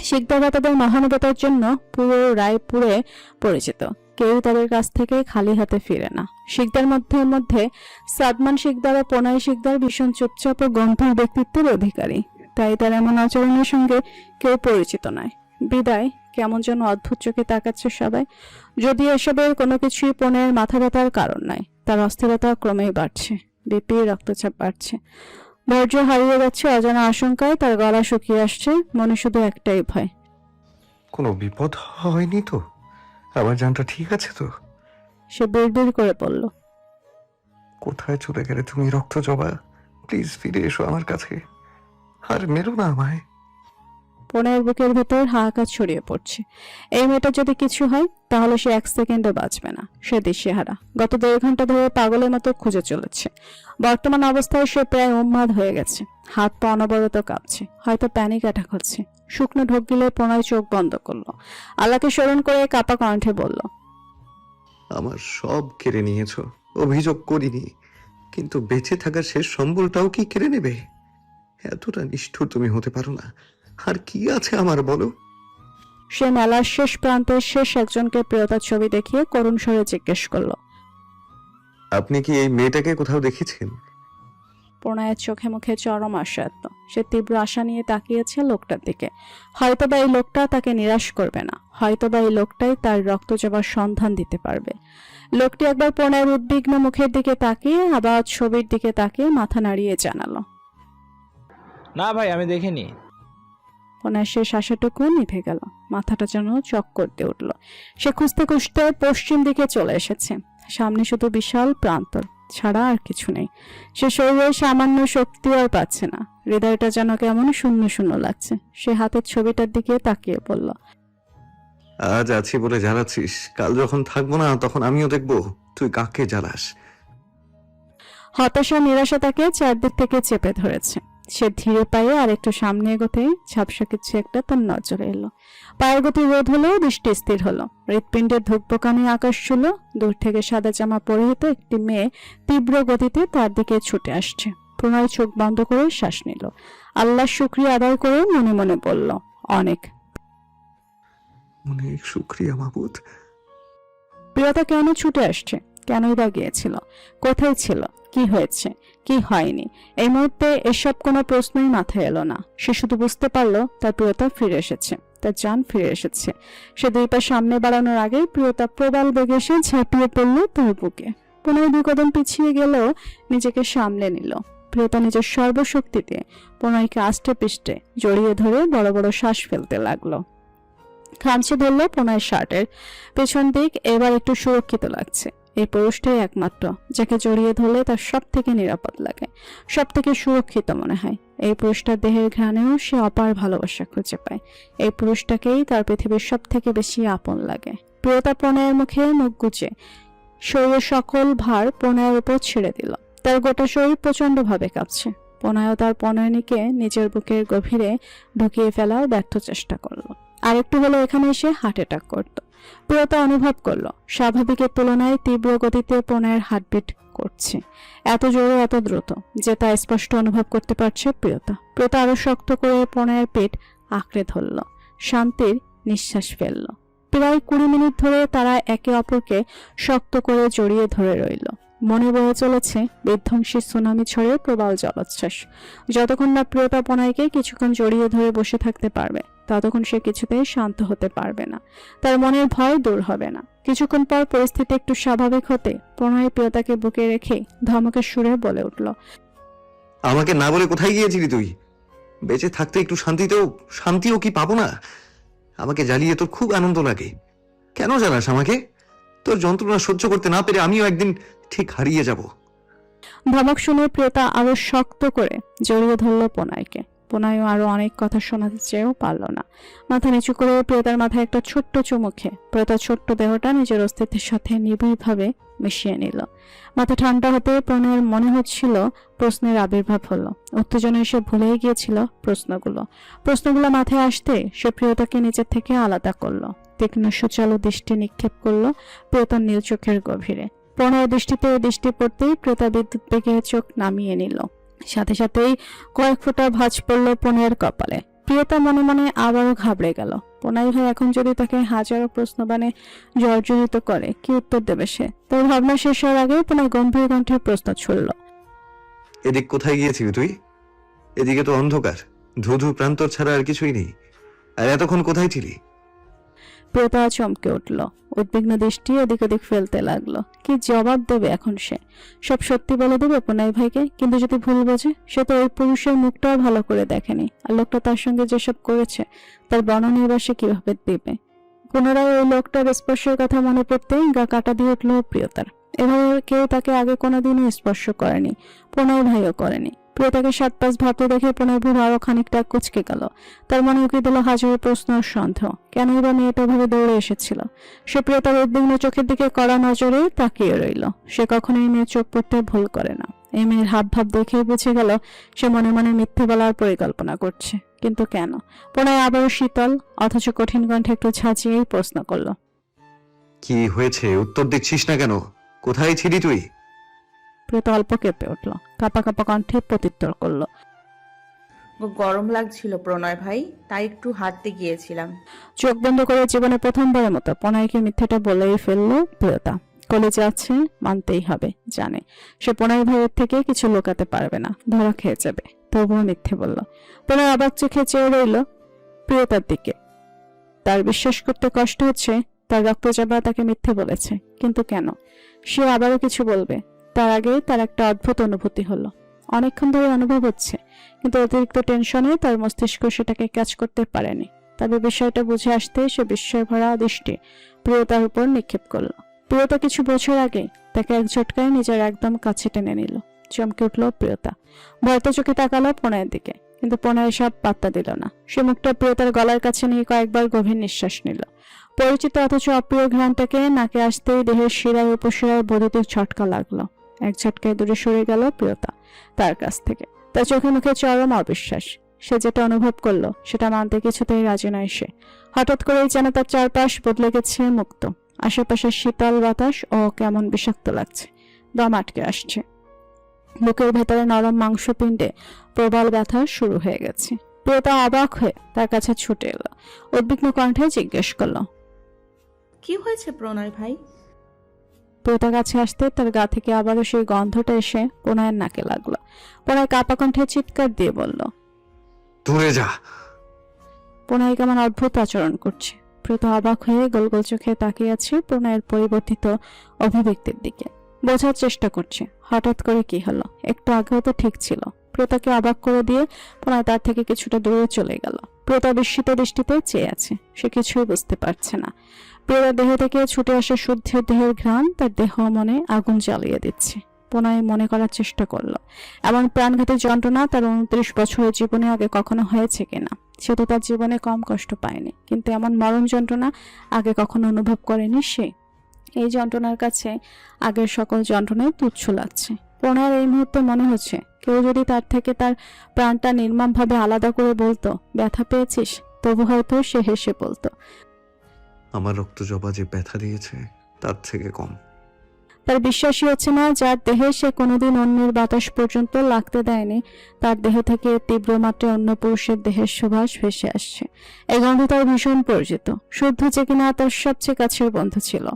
শিকদাররা তাদের মহানুভতার জন্য পুরো রায়পুরে পরিচিত। কেউ তাদের কাছ থেকে খালি হাতে ফিরে না। শিকদার মধ্যে মধ্যে সাদমান শিকদার ও প্রণয় শিকদার ভীষণ চুপচাপ ও গম্ভীর ব্যক্তিত্বের অধিকারী, তাই তার এমন আচরণের সঙ্গে কেউ পরিচিত নয়। বিদায় কেমন যেন অদ্ভুত চোখে তাকাচ্ছে সবাই। যদিও এসবের কোনো কিছুই প্রণয়ের মাথা ব্যথার কারণ নয়, তার অস্থিরতা ক্রমেই বাড়ছে, বিপি রক্তচাপ বাড়ছে, ধৈর্য হারিয়ে যাচ্ছে অজানা আশঙ্কায়। তার গলা শুকিয়ে আসছে, মনে শুধু একটাই ভয়, কোনো বিপদ হয়নি তো? আমার জানটা ঠিক আছে তো? সে বিড়বিড় করে বলল, কোথায় চলে গেলে তুমি রক্ত জবা? প্লিজ ফিরে এসো আমার কাছে, আর মেরো না আমায়। প্রণয়ের বুকের ভেতর হাহাকার ছড়িয়ে পড়ছে। এই মেয়েটার যদি কিছু হয় তাহলে সে এক সেকেন্ডও বাঁচবে না। সে দিশেহারা, গত 2 ঘন্টা ধরে পাগলের মতো খুঁজে চলেছে। বর্তমান অবস্থায় সে প্রায় উন্মাদ হয়ে গেছে, হাত পা অনবরত কাঁপছে, হয়তো প্যানিক অ্যাটাক হচ্ছে। শুকনো ঢোক গিলে প্রণয় চোখ বন্ধ করলো, আল্লাহকে স্মরণ করে কাপা কণ্ঠে বলল, আমার সব কেড়ে নিয়েছো, অভিযোগ করিনি, কিন্তু বেঁচে থাকার শেষ সম্বলটাও কি কেড়ে নেবে? এতটা নিষ্ঠুর তুমি হতে পারো না। আর কি আছে আমার বলো? সে মেলার শেষ প্রান্তের শেষ একজনকে প্রিয়তার ছবি দেখিয়ে করুণ স্বরে জিজ্ঞেস করলো, আপনি কি এই মেয়েটাকে কোথাও দেখেছেন? প্রণয়ের চোখে মুখে চরম আশায়ত্ত। সে তীব্র আশা নিয়ে তাকিয়েছে লোকটার দিকে। হয়তোবা এই লোকটা তাকে নিরাশ করবে না, হয়তোবা এই লোকটাই তার রক্ত জবার সন্ধান দিতে পারবে। লোকটি একবার প্রণয়ের উদ্বিগ্ন মুখের দিকে তাকিয়ে আবার ছবির দিকে তাকিয়ে মাথা নাড়িয়ে জানালো, না ভাই, আমি দেখিনি। প্রণয়ের শেষ আশাটুকু নিভে গেল, মাথাটা যেন চক্কর দিয়ে উঠল। সে খুঁজতে খুঁজতে পশ্চিম দিকে চলে এসেছে। সামনে শুধু বিশাল প্রান্তর ছাড়া আর কিছু নেই। সে শরীরের সামান্য শক্তি আর পাচ্ছে না, হৃদয়টা যেন কেমন শূন্য শূন্য লাগছে। সে হাতের ছবিটার দিকে তাকিয়ে বলল, আজ আছি বলে জ্বালাচ্ছিস, কাল যখন থাকবো না তখন আমিও দেখবো তুই কাকে জ্বালাস। হতাশা নিরাশা তাকে চারদিক থেকে চেপে ধরেছে। সে ধীরে পায়ে আর একটু সামনে এগোতেই ঝাপসা কিছু একটা তার নজরে এলো। পায়ের গতি রোধ হলো, দৃষ্টি স্থির হলো। হৃৎপিণ্ডের ধূপকানি আকাশ ছিল। দূর থেকে সাদা জামা পরিহিত একটি মেয়ে তীব্র গতিতে তার দিকে ছুটে আসছে। প্রণয় চোখ বন্ধ করে শ্বাস নিল। আল্লাহর শুকরিয়া আদায় করে মনে মনে বলল, অনেক অনেক শুকরিয়া মাবুদ। প্রিয়তা কেন ছুটে আসছে? কেনই বা গিয়েছিল? কোথায় ছিল? কি হয়েছে? কি হয়নি? এই মুহূর্তে এসব কোনো প্রশ্নই মাথায় এলো না। সে শুধু বুঝতে পারলো তার প্রিয়তা ফিরে এসেছে, তার জান ফিরে এসেছে। সে 2 পা সামনে বাড়ানোর আগেই প্রিয়তা প্রবল বেগে এসে ঝাঁপিয়ে পড়ল তার বুকে। 15 কদম পিছিয়ে গেলেও নিজেকে সামলে নিল। প্রিয়তা নিজের সর্বশক্তিতে প্রণয়কে আষ্টে পিষ্টে জড়িয়ে ধরে বড় বড় শ্বাস ফেলতে লাগলো। খামচে ধরল প্রণয়ের শার্টের পেছন দিক। এবার একটু সুরক্ষিত লাগছে। এই পুরুষটাই একমাত্র যাকে জড়িয়ে ধরলে তার সব থেকে নিরাপদ লাগে, সব থেকে সুরক্ষিত মনে হয়। এই পুরুষটার দেহের ঘ্রাণেও সে অপার ভালোবাসা খুঁজে পায়। এই পুরুষটাকেই তার পৃথিবীর সব থেকে বেশি আপন লাগে। প্রিয়তা প্রণয়ের মুখে মুখ গুজে শরীরের সকল ভার প্রণয়ের উপর ছেড়ে দিল। তার গোটা শরীর প্রচন্ড ভাবে কাঁপছে। প্রণয় তার প্রণয়নীকে নিজের বুকের গভীরে ঢুকিয়ে ফেলার ব্যর্থ চেষ্টা করলো। আরেকটু হলো এখানে এসে হার্ট অ্যাটাক করতো। প্রিয়তা অনুভব করলো স্বাভাবিকের তুলনায় তীব্র গতিতে প্রণয়ের হার্টবিট করছে, এত জোরে এত দ্রুত যে তা স্পষ্ট অনুভব করতে পারছে প্রিয়তা। প্রিয়তা আরো শক্ত করে প্রণয়ের পেট আঁকড়ে ধরল, শান্তির নিঃশ্বাস ফেলল। প্রায় 20 মিনিট ধরে তারা একে অপরকে শক্ত করে জড়িয়ে ধরে রইল। মনে বয়ে চলেছে বিধ্বংসী সুনামি ছড়ে প্রবল জলোচ্ছ্বাস। যতক্ষণ না প্রিয়তা প্রণয়কে কিছুক্ষণ জড়িয়ে ধরে বসে থাকতে পারবে ততক্ষণ সে কিছুতেই শান্ত হতে পারবে না, তার মনের ভয় দূর হবে না। কিছুক্ষণ পর পরিস্থিতি একটু স্বাভাবিক হতে প্রণয় প্রিয়তাকে বুকে রেখে ধমকের সুরে বলে উঠল, আমাকে না বলে কোথায় গিয়েছিলি তুই? বেঁচে থাকতে একটু শান্তিও কি পাবো না? আমাকে জ্বালিয়ে তোর খুব আনন্দ লাগে। কেন জ্বালাস আমাকে? তোর যন্ত্রণা সহ্য করতে না পেরে আমিও একদিন ঠিক হারিয়ে যাব। ধমক শুনে প্রিয়তা আরো শক্ত করে জড়িয়ে ধরল প্রণয়কে। প্রণয়ও আরো অনেক কথা শোনাতে চেয়েও পারল না। মাথা নিচু করে প্রিয়তার মাথায় একটা ছোট্ট চুমু খেয়ে প্রিয়তার ছোট্ট দেহটা নিজের অস্তিত্বের সাথে নিবিড়ভাবে মিশিয়ে নিল। মাথা ঠান্ডা হতে প্রণয়ের মনে হচ্ছিল প্রশ্নের আবির্ভাব হলো। উত্তেজনায় সে ভুলেই গিয়েছিল প্রশ্নগুলো মাথায় আসতে সে প্রিয়তাকে নিজের থেকে আলাদা করলো। তীক্ষ্ণ সুচালো দৃষ্টি নিক্ষেপ করলো প্রিয়তার নীল চোখের গভীরে। প্রণয়ের দৃষ্টিতে দৃষ্টি পড়তেই প্রিয়তা বিদ্যুৎ বেগে চোখ নামিয়ে নিল। সাথে সাথেই কয়েক ফোঁটা ভাঁজ পড়ল প্রণয়ের কপালে। প্রিয়তা মনে মনে আবারও ঘাবড়ে গেল। প্রণয় ভাই এখন যদি তাকে হাজারো প্রশ্ন বানে জর্জরিত করে, কি উত্তর দেবে সে? তার ভাবনা শেষ হওয়ার আগে প্রণয় গম্ভীর কণ্ঠে প্রশ্ন ছুড়ল, এদিক কোথায় গিয়েছিলি তুই? এদিকে তো অন্ধকার, ধুধু প্রান্তর ছাড়া আর কিছুই নেই। আর এতক্ষণ কোথায় ছিলি? প্রিয়তা চমকে উঠল, উদ্বিগ্ন দৃষ্টি এদিক ওদিক ফেলতে লাগলো। কি জবাব দেবে এখন সে? সব সত্যি বলে দেবে প্রণয় ভাইকে? কিন্তু যদি ভুল বোঝে? সে তো ওই পুরুষের মুখটাও ভালো করে দেখেনি, আর লোকটা তার সঙ্গে যেসব করেছে তার বর্ণনা এবার সে কিভাবে দেবে? পুনরায় ওই লোকটার স্পর্শের কথা মনে পড়তেই গা কাটা দিয়ে উঠল প্রিয়তার। এভাবে কেউ তাকে আগে কোনোদিনও স্পর্শ করেনি, প্রণয় ভাইও করেনি। প্রিয়তাকে 7-5 ভাবতে দেখে প্রণয় ভূ আরো খানিকটা কুচকে গেল। তার মনে উকি দিল হাজারো প্রশ্ন ও সন্দেহ। কেনই বা মেয়েটা ভাবে দৌড়ে এসেছিল? সে প্রিয়তার উদ্বিগ্ন চোখের দিকে কড়া নজরে তাকিয়ে রইল। সে কখনোই মেয়ের চোখ পড়তে ভুল করে না। এই মেয়ের হাব ভাব দেখেই বুঝে গেল সে মনে মনে মিথ্যে বলার পরিকল্পনা করছে। কিন্তু কেন? প্রণয় আবারও শীতল অথচ কঠিন কণ্ঠে একটু ঝাঁঝিয়েই প্রশ্ন করল, কি হয়েছে? উত্তর দিচ্ছিস না কেন? কোথায় ছিলি তুই? প্রিয়তা অল্প কেঁপে উঠল, কাঁপা কাঁপা কণ্ঠে প্রত্যুত্তর করল, গরম লাগছিল প্রণয় ভাই, তাই একটু হাঁটতে গিয়েছিলাম। চোখ বন্ধ করে জীবনে প্রথমবারের মতো প্রণয়কে মিথ্যাটা বলেই ফেললো প্রিয়তা। কলেজে আছে, মানতেই হবে, জানে সে প্রণয় ভাইয়ের থেকে কিছু লুকাতে পারবে না, ধরা খেয়ে যাবে, তবুও মিথ্যে বলল। প্রণয় অবাক চোখে চেয়ে রইল প্রিয়তার দিকে। তার বিশ্বাস করতে কষ্ট হচ্ছে তার রক্তচাপা তাকে মিথ্যে বলেছে, কিন্তু কেন? সে আবারও কিছু বলবে তার আগে তার একটা অদ্ভুত অনুভূতি হলো। অনেকক্ষণ ধরে অনুভব হচ্ছে, কিন্তু অতিরিক্ত টেনশনে তার মস্তিষ্ক সেটাকে ক্যাচ করতে পারেনি। তবে বিষয়টা বুঝে আসতে সে বিস্ময় ভরা দৃষ্টি প্রিয়তার উপর নিক্ষেপ করলো। প্রিয়তা কিছু বছর আগে তাকে এক ঝটকায় নিজের একদম কাছে টেনে নিল। চমকে উঠল প্রিয়তা, ভয়তে চোখে তাকালো প্রণয়ের দিকে, কিন্তু প্রণয় সব পাত্তা দিল না। সে মুখটা প্রিয়তার গলার কাছে নিয়ে কয়েকবার গভীর নিঃশ্বাস নিল। পরিচিত অথচ অপ্রিয় ঘ্রাণটাকে নাকে আসতেই দেহের শিরায় উপশিরায় বদিতে ছটকা লাগলো। এক ঝটকায় দূরে সরে গেল প্রিয়তা তার কাছ থেকে। তার চোখে মুখে চরম অবিশ্বাস। সে যেটা অনুভব করলো সেটা মানতে কিছুতেই রাজি নয় সে। হঠাৎ করেই যেন তার চারপাশ বদলে গেছে মুক্ত। আশেপাশে শীতল বাতাস ও কেমন বিষাক্ত লাগছে। দম আটকে আসছে। বুকের ভেতরে নরম মাংসপিণ্ডে প্রবল ব্যথা শুরু হয়ে গেছে। প্রিয়তা অবাক হয়ে তার কাছে ছুটে এলো, উদ্বিগ্ন কণ্ঠে জিজ্ঞেস করলো, কি হয়েছে প্রণয় ভাই? প্রিয়তার কাছে আসতে তার গা থেকে আবারও সেই গন্ধটা এসে প্রণয়ের নাকে লাগলো। প্রণয় কাঁপা কণ্ঠে চিৎকার দিয়ে বলল, দূরে যা। প্রণয় কেমন অদ্ভুত আচরণ করছে। প্রিয়তা অবাক হয়ে গোল গোল চোখে তাকিয়ে আছে প্রণয়ের পরিবর্তিত অভিব্যক্তির দিকে। বোঝার চেষ্টা করছে হঠাৎ করে কি হলো। একটু আগেও তো ঠিক ছিল। প্রিয়তাকে অবাক করে দিয়ে প্রণয় তার থেকে কিছুটা দূরে চলে গেল। প্রিয়তা বিস্মিত দৃষ্টিতে চেয়ে আছে, সে কিছুই বুঝতে পারছে না। প্রিয়তার দেহ থেকে ছুটে আসা শুদ্ধ দেহের ঘ্রাণ তার দেহ মনে আগুন জ্বালিয়ে দিচ্ছে। প্রণয় মনে করার চেষ্টা করলো এমন প্রাণঘাতী যন্ত্রণা তার 29 বছরের জীবনে আগে কখনো হয়েছে কিনা। সে তো তার জীবনে কম কষ্ট পায়নি, কিন্তু এমন মরণ যন্ত্রণা আগে কখনো অনুভব করেনি সে। এই যন্ত্রণার কাছে আগের সকল যন্ত্রণাই তুচ্ছ লাগছে। প্রণয়ের এই মুহূর্তে মনে হচ্ছে কেউ যদি তার থেকে তার প্রাণটা নির্মমভাবে আলাদা করে বলতো, ব্যথা পেয়েছিস, তবু হয়তো সে হেসে বলতো, আমার রক্ত জবা যে ব্যথা দিয়েছে তার থেকে কম। তার বিশ্বাসই হচ্ছে না যার দেহে সে কোনোদিন অন্যের বাতাস পর্যন্ত লাগতে দেয়নি, তার দেহ থেকে তীব্র মাত্রায় অন্য পুরুষের দেহের সুবাস ভেসে আসছে। এই গন্ধ তার ভীষণ পরিচিত, শুদ্ধ যে কিনা তার সবচেয়ে কাছের বন্ধু ছিল।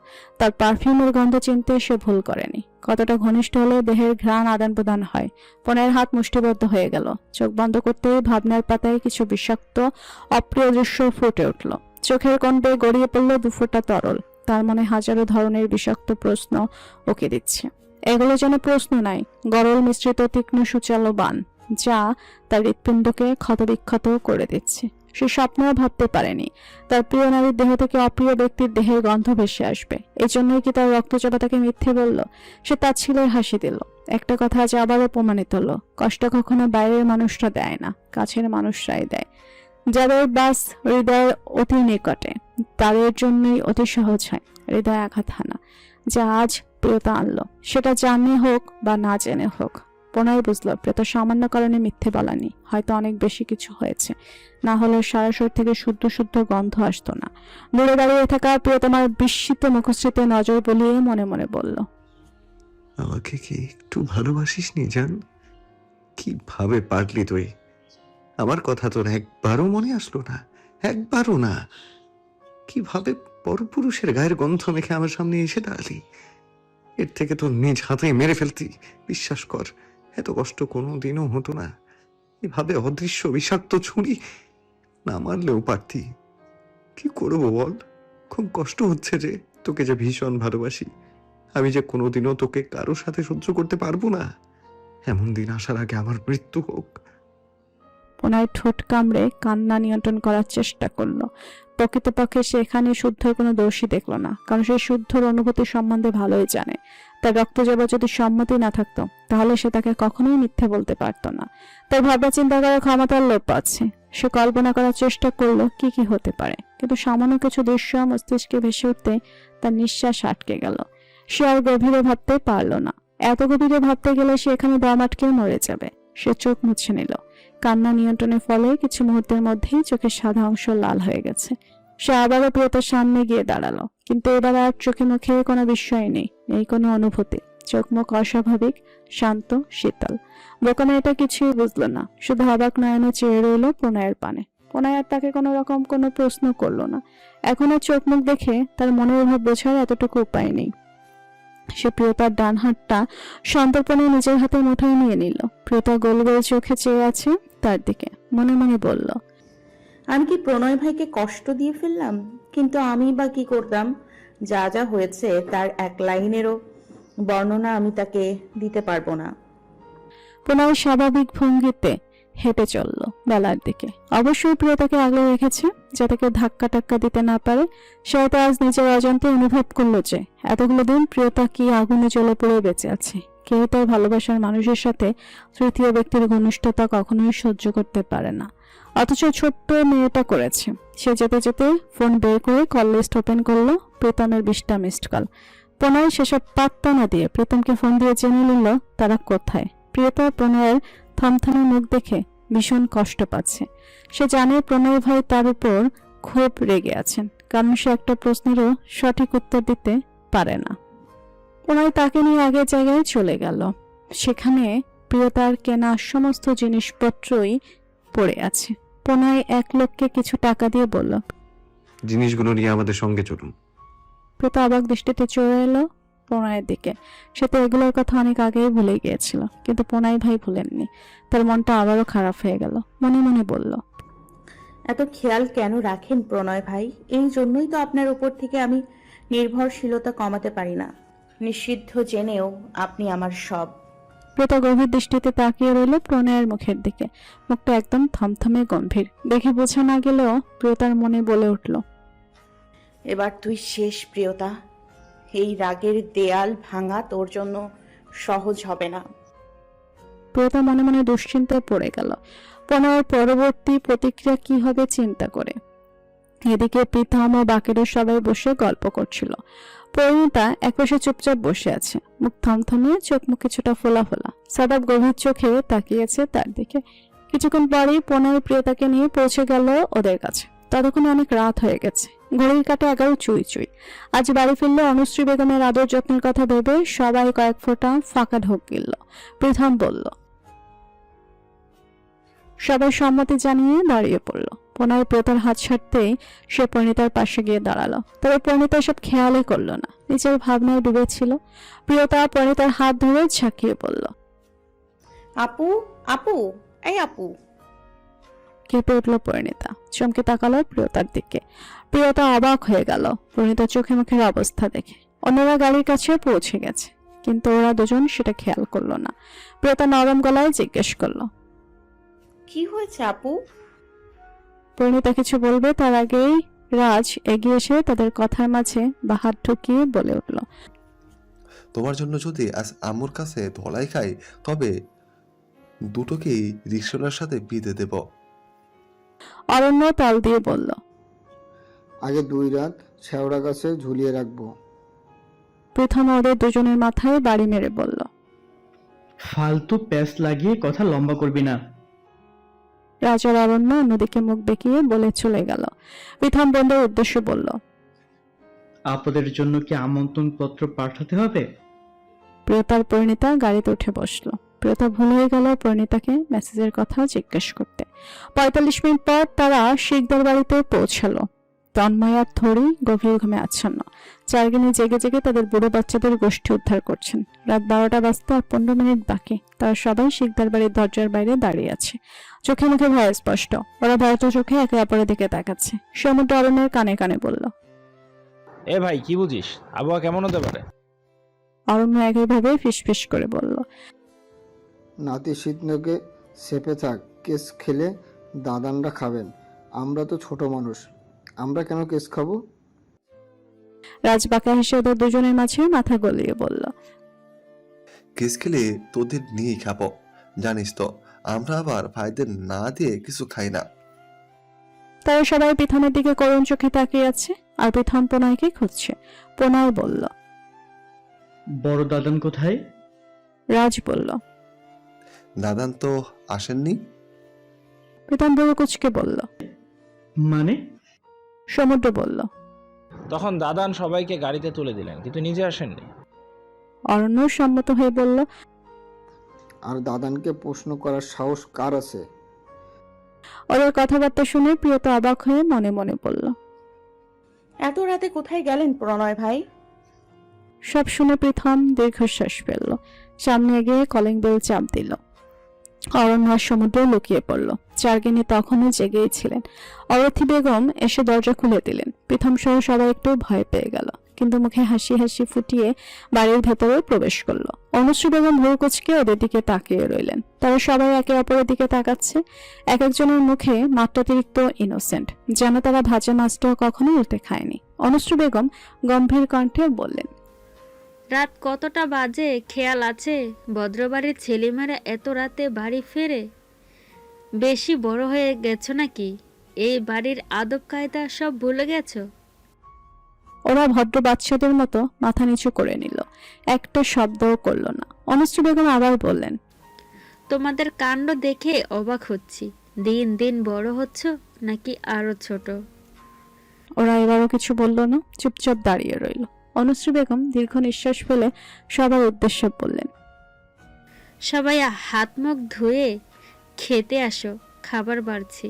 তার পারফিউমের গন্ধ চিনতে সে ভুল করেনি। কতটা ঘনিষ্ঠ হলে দেহের ঘ্রাণ আদান প্রদান হয়। প্রণয়ের হাত মুষ্টিবদ্ধ হয়ে গেল। চোখ বন্ধ করতেই ভাবনার পাতায় কিছু বিষাক্ত অপ্রিয় দৃশ্য ফুটে উঠল। চোখের কোণ বেয়ে গড়িয়ে পড়ল দুফোঁটা তরল। তার মনে হাজারো ধরনের বিষাক্ত প্রশ্ন ওকে দিচ্ছে। এগুলো যেন প্রশ্ন নাই, গরল মিশ্রিত তীক্ষ্ণ সূচালো বাণ, যা তার হৃৎপিণ্ডকে ক্ষতবিক্ষত করে দিচ্ছে। সে স্বপ্নেও ভাবতে পারেনি তার প্রিয় নারীর দেহ থেকে অপ্রিয় ব্যক্তির দেহের গন্ধ ভেসে আসবে। এই জন্যই কি তার রক্তচাপা তাকে মিথ্যে বলল? সে তাচ্ছিলের হাসি দিল। একটা কথা আজ আবারও প্রমাণিত হলো, কষ্ট কখনো বাইরের মানুষরা দেয় না, কাছের মানুষরাই দেয়। যাদের বাস হৃদয়ের অতি নিকটে, তাদের জন্যই অতি সহজ হয় হৃদয় আঘাত হানা, যা আজ প্রিয়তা আনলো, সেটা জানে হোক বা না জেনে হোক। প্রণয় বুঝলো প্রিয়তা সামান্য কারণে মিথ্যে বলানি, হয়তো অনেক বেশি কিছু হয়েছে। না হলে সারা শরীর থেকে শুদ্ধ শুদ্ধ গন্ধ আসতো না। দূরে দাঁড়িয়ে থাকা প্রিয়তমার বিস্মিত মুখশ্রীতে নজর বলিয়ে মনে মনে বলল, আমাকে কি একটু ভালোবাসিস নি জান? কিভাবে পারলি তুই? আমার কথা তোর একবারও মনে আসলো না? একবারও না? কিভাবে পরপুরুষের গায়ের গন্ধ মেখে আমার সামনে এসে দাঁড়ালি? এর থেকে তোর নিজ হাতে মেরে ফেলতি। বিশ্বাস কর, এত কষ্ট কোনোদিনও হতো না। এভাবে অদৃশ্য বিষাক্ত ছুরি না মারলেও পারতি। কি করবো বল? খুব কষ্ট হচ্ছে রে। তোকে যে ভীষণ ভালোবাসি, আমি যে কোনোদিনও তোকে কারোর সাথে সহ্য করতে পারবো না। এমন দিন আসার আগে আমার মৃত্যু হোক। প্রণয় ঠোঁট কামড়ে কান্না নিয়ন্ত্রণ করার চেষ্টা করলো। প্রকৃতপক্ষে সে এখানে শুদ্ধর কোনো দোষই দেখলো না, কারণ সে শুদ্ধর অনুভূতি সম্বন্ধে ভালোই জানে। তার রক্তজবা যদি সম্মতি না থাকতো তাহলে সে তাকে কখনোই মিথ্যে বলতে পারতো না। তার ভাবনা চিন্তা করার ক্ষমতার লোপ আছে। সে কল্পনা করার চেষ্টা করলো কি কি হতে পারে, কিন্তু সামান্য কিছু দৃশ্য মস্তিষ্কে ভেসে উঠতে তার নিঃশ্বাস আটকে গেল। সে আর গভীরে ভাবতে পারলো না। এত গভীরে ভাবতে গেলে সে এখানে দম আটকে মরে যাবে। সে চোখ মুছে নিল। কান্না নিয়ন্ত্রণের ফলে কিছু মুহূর্তের মধ্যেই চোখের সাদা অংশ লাল হয়ে গেছে। সে আবারও প্রিয়তার সামনে গিয়ে দাঁড়ালো, কিন্তু এবার আর চোখে মুখে কোনো বিস্ময় নেই, নেই কোনো অনুভূতি। চোখ মুখ অস্বাভাবিক, শান্ত, শীতল। বোকানো এটা কিছুই বুঝলো না, শুধু অবাক নয়নে চেয়ে রইল প্রণয়ের পানে। প্রণয় আর তাকে কোনো রকম কোনো প্রশ্ন করলো না। এখন আর চোখ মুখ দেখে তার মনের ভাব বোঝার এতটুকু উপায় নেই। সে প্রিয়তার ডান হাতটা সন্তর্পণে নিজের হাতে মুঠোয় নিয়ে নিল। প্রিয়তা গোল গোল চোখে চেয়ে আছে তার দিকে, মনে মনে বলল, আমি কি প্রণয় ভাইকে কষ্ট দিয়ে ফেললাম? কিন্তু আমি বা কি করতাম? যা যা হয়েছে তার এক লাইনেরও বর্ণনা আমি তাকে দিতে পারবো না। প্রণয় স্বাভাবিক ভঙ্গিতে হেঁটে চলল বেলার দিকে। অবশ্যই প্রিয়তাকে আগলে রেখেছে যাতে কেউ ধাক্কা টাক্কা দিতে না পারে। সে হয়তো আজ নিজের অজান্তে অনুভব করলো যে এতগুলো দিন প্রিয়তা কি আগুনে জ্বলে পড়ে বেঁচে আছে। কেউ তার ভালোবাসার মানুষের সাথে তৃতীয় ব্যক্তির ঘনিষ্ঠতা কখনোই সহ্য করতে পারে না, অথচ ছোট্ট মেয়েটা করেছে। সে যেতে যেতে ফোন বের করে কল লিস্ট ওপেন করলো। প্রীতমের 20টা মিসড কল। প্রণয় সেসব পাত্তা না দিয়ে প্রীতমকে ফোন দিয়ে জেনে নিল তারা কোথায়। প্রিয়তা প্রণয়ের থমথমে মুখ দেখে ভীষণ কষ্ট পাচ্ছে। সে জানে প্রণয় ভাই তার উপর খুব রেগে আছেন, কারণ সে একটা প্রশ্নেরও সঠিক উত্তর দিতে পারে না। প্রণয় তাকে নিয়ে আগের জায়গায় চলে গেল। সেখানে প্রিয়তার কেনা সমস্ত জিনিসপত্রই পড়ে আছে। প্রণয় এক লোককে কিছু টাকা দিয়ে বলল, জিনিসগুলো নিয়ে আমাদের সঙ্গে চলুন। প্রিয়তা অবাক দৃষ্টিতে চলে এলো প্রণয়ের দিকে। সে তো এগুলোর কথা অনেক আগেই ভুলে গিয়েছিল, কিন্তু প্রণয় ভাই ভুলেননি। তার মনটা আবারও খারাপ হয়ে গেল। মনে মনে বলল, এত খেয়াল কেন রাখেন প্রণয় ভাই? এই জন্যই তো আপনার উপর থেকে আমি নির্ভরশীলতা কমাতে পারি না। নিষিদ্ধ জেনেও আপনি আমার সব। প্রিয়তা গভীর দৃষ্টিতে তাকিয়ে রইল প্রণয়ের মুখের দিকে। মুখটা একদম থমথমে গম্ভীর। দেখে বোঝা না গেলেও প্রিয়তার মনে বলে উঠল, এবার তুই শেষ প্রিয়তা। এই রাগের দেয়াল ভাঙা তোর জন্য সহজ হবে না। প্রিয়তা মনে মনে দুশ্চিন্তায় পড়ে গেল। প্রণয়ের পরবর্তী প্রতিক্রিয়া কি হবে চিন্তা করে। এদিকে প্রীতম ও বাকিরা সবাই বসে গল্প করছিল। পরিণীতা একপাশে চুপচাপ বসে আছে, মুখ থমথমিয়ে, চোখ মুখ কিছুটা ফোলা ফোলা। সাদাব গভীর চোখে তাকিয়েছে তার দিকে। কিছুক্ষণ পরেই প্রণয় প্রিয়তাকে নিয়ে পৌঁছে গেল ওদের কাছে। ততক্ষণে অনেক রাত হয়ে গেছে। ঘড়ির কাঁটা 11 চুই চুই। আজ বাড়ি ফিরলে অনুশ্রী বেগমের আদর যত্নের কথা ভেবে সবাই কয়েক ফোঁটা ফাঁকা ঢোক গিলল। প্রীতম বলল, সবাই সম্মতি জানিয়ে দাঁড়িয়ে পড়ল। প্রণয় প্রিয়তার হাত ছাড়তেই সে পরিণীতার পাশে গিয়ে দাঁড়ালো। তবে পরিণীতা সব খেয়ালই করলো না, নিজের ভাবনায় ডুবেছিল। প্রিয়তা পরিণীতার হাত ধরে ঝাঁকিয়ে বলল, আপু, আপু, এই আপু। কেঁপে উঠল পরিণীতা, চমকে তাকালো প্রিয়তার দিকে। প্রিয়তা অবাক হয়ে গেল পরিণীতার চোখে মুখের অবস্থা দেখে। অন্যরা গাড়ির কাছে পৌঁছে গেছে, কিন্তু ওরা দুজন সেটা খেয়াল করলো না। প্রিয়তা নরম গলায় জিজ্ঞেস করলো, কি হয়েছে আপু? পরিণীতা কিছু বলবে তার আগেই রাজ এগিয়ে এসে তাদের কথার মাঝে বাহাত ঢুকিয়ে বলে উঠল, তোমার জন্য যদি আজ আম্মুর কাছে ধলাই খাই, তবে দুটোকেই রিক্সাওয়ালার সাথে বিঁধে দেব। অরণ্য তাল দিয়ে বলল, আগে 2 রাত শেওড়া গাছে ঝুলিয়ে রাখবো। প্রথম ওদের দুজনের মাথায় বাড়ি মেরে বলল, ফালতু প্যাচ লাগিয়ে কথা লম্বা করবি না। রাজার অরণ্য অন্যদিকে মুখ বেঁকিয়ে বলে চলে গেল। প্রথম বন্ধুর উদ্দেশ্যে বলল, আপদের জন্য কি আমন্ত্রণ পত্র পাঠাতে হবে? প্রিয়তার পরিণীতা গাড়িতে উঠে বসলো। প্রিয়তা ভুল হয়ে গেল পরিণীতাকে মেসেজের কথা জিজ্ঞেস করতে। 45 মিনিট পর তারা শিকদার বাড়িতে পৌঁছালো। তন্ময় আর থরি গভীর ঘুমে আচ্ছন্ন। চারগিনি জেগে জেগে তাদের বুড়ো বাচ্চাদের গোষ্ঠী উদ্ধার করছেন। রাত 12টা বাজতে আর 15 মিনিট বাকি। তারা সবাই শিকদার বাড়ির দরজার বাইরে দাঁড়িয়ে আছে, চোখে মুখে ভয় স্পষ্ট। ওরা ভয়ত চোখে একে অপরের দিকে তাকাচ্ছে। সমুদ্র অরণ্যের কানে কানে বলল, এ ভাই কি বুঝিস, আবহাওয়া কেমন হতে পারে? অরণ্য একইভাবে ফিসফিস করে বলল, নাতিশীতোকে চেপে থাক, কেস খেলে দাদানরা খাবেন। আমরা তো ছোট মানুষ, আমরা কেন কেস খাবো? রাজ বাঁকা হেসে ওদের দুজনের মাঝে মাথা গলিয়ে বলল, কেস খেলে তোদের নিয়েই খাবো। জানিস তো, আমরা আবার ভাইদের না দিয়ে কিছু খাই না। তারা সবাই পিথনের দিকে করুণ চোখে তাকিয়ে আছে, আর পিথন প্রণয়কে খুঁজছে। প্রণয় বলল, বড় দাদান কোথায়? রাজ বলল, দাদান তো আসেননি। পিথন বুড়ো কুচকে বলল, মানে? সমুদ্র বলল, তখন দাদান সবাইকে গাড়িতে তুলে দিলেন, কিন্তু নিজে আসেননি। অরণ্য সম্মত হয়ে বলল, আর দাদানকে প্রশ্ন করার সাহস কার আছে? ওদের কথাবার্তা শুনে প্রিয়তা অবাক হয়ে মনে মনে বলল, এত রাতে কোথায় গেলেন প্রণয় ভাই? সব শুনে প্রথম দীর্ঘশ্বাস ফেলল। সামনে গিয়ে কলিং বেল চাপ দিল। অরণ্য আর সমুদ্র লুকিয়ে পড়ল। চারগিনী তখনও জেগেই ছিলেন। অরথি বেগম এসে দরজা খুলে দিলেন। প্রথম সহ সবাই একটু ভয় পেয়ে গেল, কিন্তু মুখে হাসি হাসি ফুটিয়ে বাড়ির ভেতরে প্রবেশ করলো। অনুশ্রী বেগম ভুরু কুঁচকে ওদের দিকে তাকিয়ে রইলেন। তারা সবাই একে অপরের দিকে তাকাচ্ছে, এক একজনের মুখে মাত্রাতিরিক্ত ইনোসেন্ট, যেন তারা ভাজা মাছটাও কখনো উল্টে খায়নি। অনুশ্রী বেগম গম্ভীর কণ্ঠে বললেন, রাত কতটা বাজে খেয়াল আছে? ভদ্রবাড়ির ছেলেমেয়েরা এত রাতে বাড়ি ফেরে? বেশি বড় হয়ে গেছো নাকি? এই বাড়ির আদব কায়দা সব ভুলে গেছো? ওরা ভদ্র বাচ্চাদের মতো মাথা নিচু করে নিল, একটা শব্দও করল না। অনুশ্রী বেগম আবার বললেন, তোমাদের কাণ্ড দেখে অবাক হচ্ছি। দিন দিন বড় হচ্ছ নাকি আরো ছোট? ওরা এবারও কিছু বলল না, চুপচাপ দাঁড়িয়ে রইল। অনুশ্রী বেগম দীর্ঘ নিঃশ্বাস ফেলে সবার উদ্দেশ্যে বললেন, সবাই হাত মুখ ধুয়ে খেতে আসো, খাবার বাড়ছি।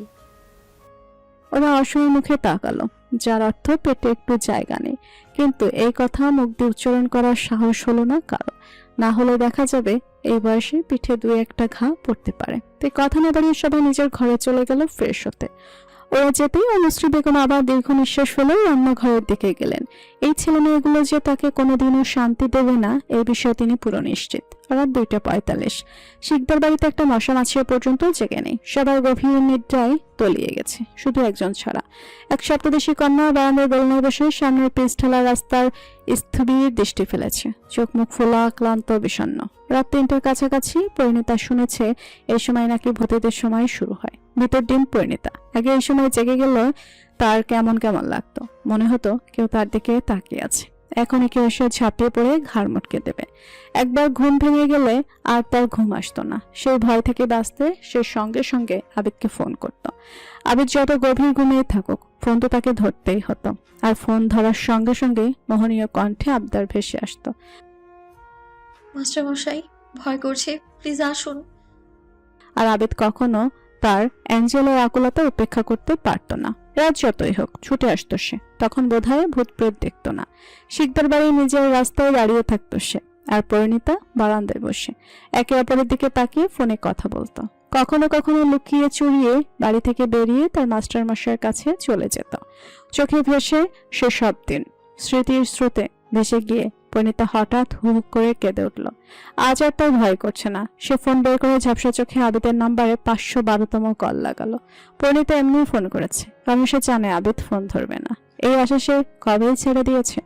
ওরা অসময় মুখে তাকালো, যার অর্থ পেটে একটু জায়গা নেই। কিন্তু এই কথা মুখ দিয়ে উচ্চারণ করার সাহস হলো না কারো। না হলে দেখা যাবে এই বয়সে পিঠে 2-1টা ঘা পড়তে পারে। তাই কথা না দাঁড়িয়ে সবাই নিজের ঘরে চলে গেল ফ্রেশ হতে। ওরা যেতেই অনুশ্রী বেগম আবার দীর্ঘ নিঃশ্বাস ফেলে রান্নাঘরের দিকে গেলেন। এই ছেলে মেয়েগুলো যে তাকে কোনোদিনও শান্তি দেবে না, এই বিষয়ে তিনি পুরো নিশ্চিত। রাত 2:45। শিকদার বাড়িতে একটা মশা মাছিয়া পর্যন্ত জেগে নেই। সবাই গভীর নিদ্রায় তলিয়ে গেছে, শুধু একজন ছাড়া। এক সপ্তদেশী কন্যা বারান্দার দোলনায় বসে সামনের পিচ ঢালা রাস্তার স্থবির দৃষ্টি ফেলেছে, চোখ মুখ ফোলা, ক্লান্ত, বিষণ্ণ। রাত 3টার কাছাকাছি পরিণীতা শুনেছে এই সময় নাকি ভূতেদের সময় শুরু হয়। ভিতর ডিম পরিণীতা আগে এই সময় জেগে গেল তার কেমন কেমন লাগতো, মনে হতো কেউ তার দিকে তাকিয়ে আছে। এখন কেউ এসে ঝাঁপিয়ে পড়ে ঘাড় মটকে দেবে। একবার ঘুম ভেঙে গেলে আর তার ঘুম আসতো না। সেই ভয় থেকে বাঁচতে সে সঙ্গে সঙ্গে আবিদকে ফোন করত। আবিদ যত গভীর ঘুমিয়ে থাকুক, ফোন তো তাকে ধরতেই হতো। আর ফোন ধরার সঙ্গে সঙ্গে মোহনীয় কণ্ঠে আবদার ভেসে আসতো, মাস্টার মশাই, ভয় করছে, প্লিজ আসুন। আর আবিদ কখনো তার অ্যাঞ্জেলের আকুলতা উপেক্ষা করতে পারত না। রাত যতই হোক ছুটে আসতো সে। তখন বোধহয় ভূতপ্রেত দেখত না। শিকদার বাড়ি নিজের রাস্তায় দাঁড়িয়ে থাকতো সে, আর পরিণীতা বারান্দায় বসে একে অপরের দিকে তাকিয়ে ফোনে কথা বলতো। কখনো কখনো লুকিয়ে চুরিয়ে বাড়ি থেকে বেরিয়ে তার মাস্টার মশাইয়ের কাছে চলে যেত। চোখে ভেসে সে সব দিন স্মৃতির স্রোতে ভেসে গিয়ে পরিণীতা হঠাৎ হুক করে কেঁদে উঠল। আজ আর তার ভয় করছে না। সে ফোন বের করে ঝাপসা চোখে আবিদের নাম্বারে 512তম কল লাগালো। পরিণীতা এমনিই ফোন করেছে, কারণ সে জানে আবিদ ফোন ধরবে না। এই আশা সে কবেই ছেড়ে দিয়েছে,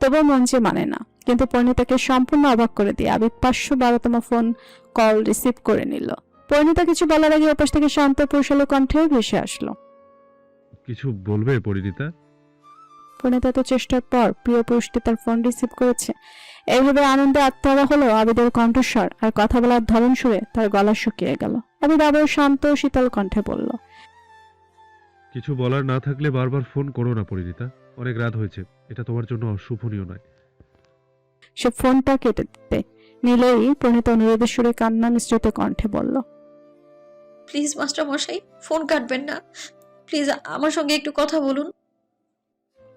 তবুও মন যে মানে না। কিন্তু পরিণীতাকে সম্পূর্ণ অবাক করে দিয়ে আবিদ 512তম ফোন কল রিসিভ করে নিল। পরিণীতা কিছু বলার আগে ওপাশ থেকে শান্ত পুরুষালো কণ্ঠে ভেসে আসলো। কিছু বলবে পরিণীতা? পরিণীতা তো চেষ্টার পর প্রিয় পুরুষটি তার ফোন রিসিভ করেছে। এইভাবে আনন্দে আত্মহারা হলো আবিদের কণ্ঠস্বর আর কথা বলার ধরন শুনে তার গলা শুকিয়ে গেল। আবিদ আবার শান্ত শীতল কণ্ঠে বলল, কিছু বলার না থাকলে বারবার ফোন করো না পরিণীতা, অনেক রাত হয়েছে, এটা তোমার জন্য অশুভনীয় নয়। সে ফোনটা কেটে দিতে নিলেই পরিণীতা অনুরোধের সুরে কান্না মিশ্রিত কণ্ঠে বলল, প্লিজ মাস্টার মশাই, ফোন কাটবেন না। প্লিজ আমার সঙ্গে একটু কথা বলুন।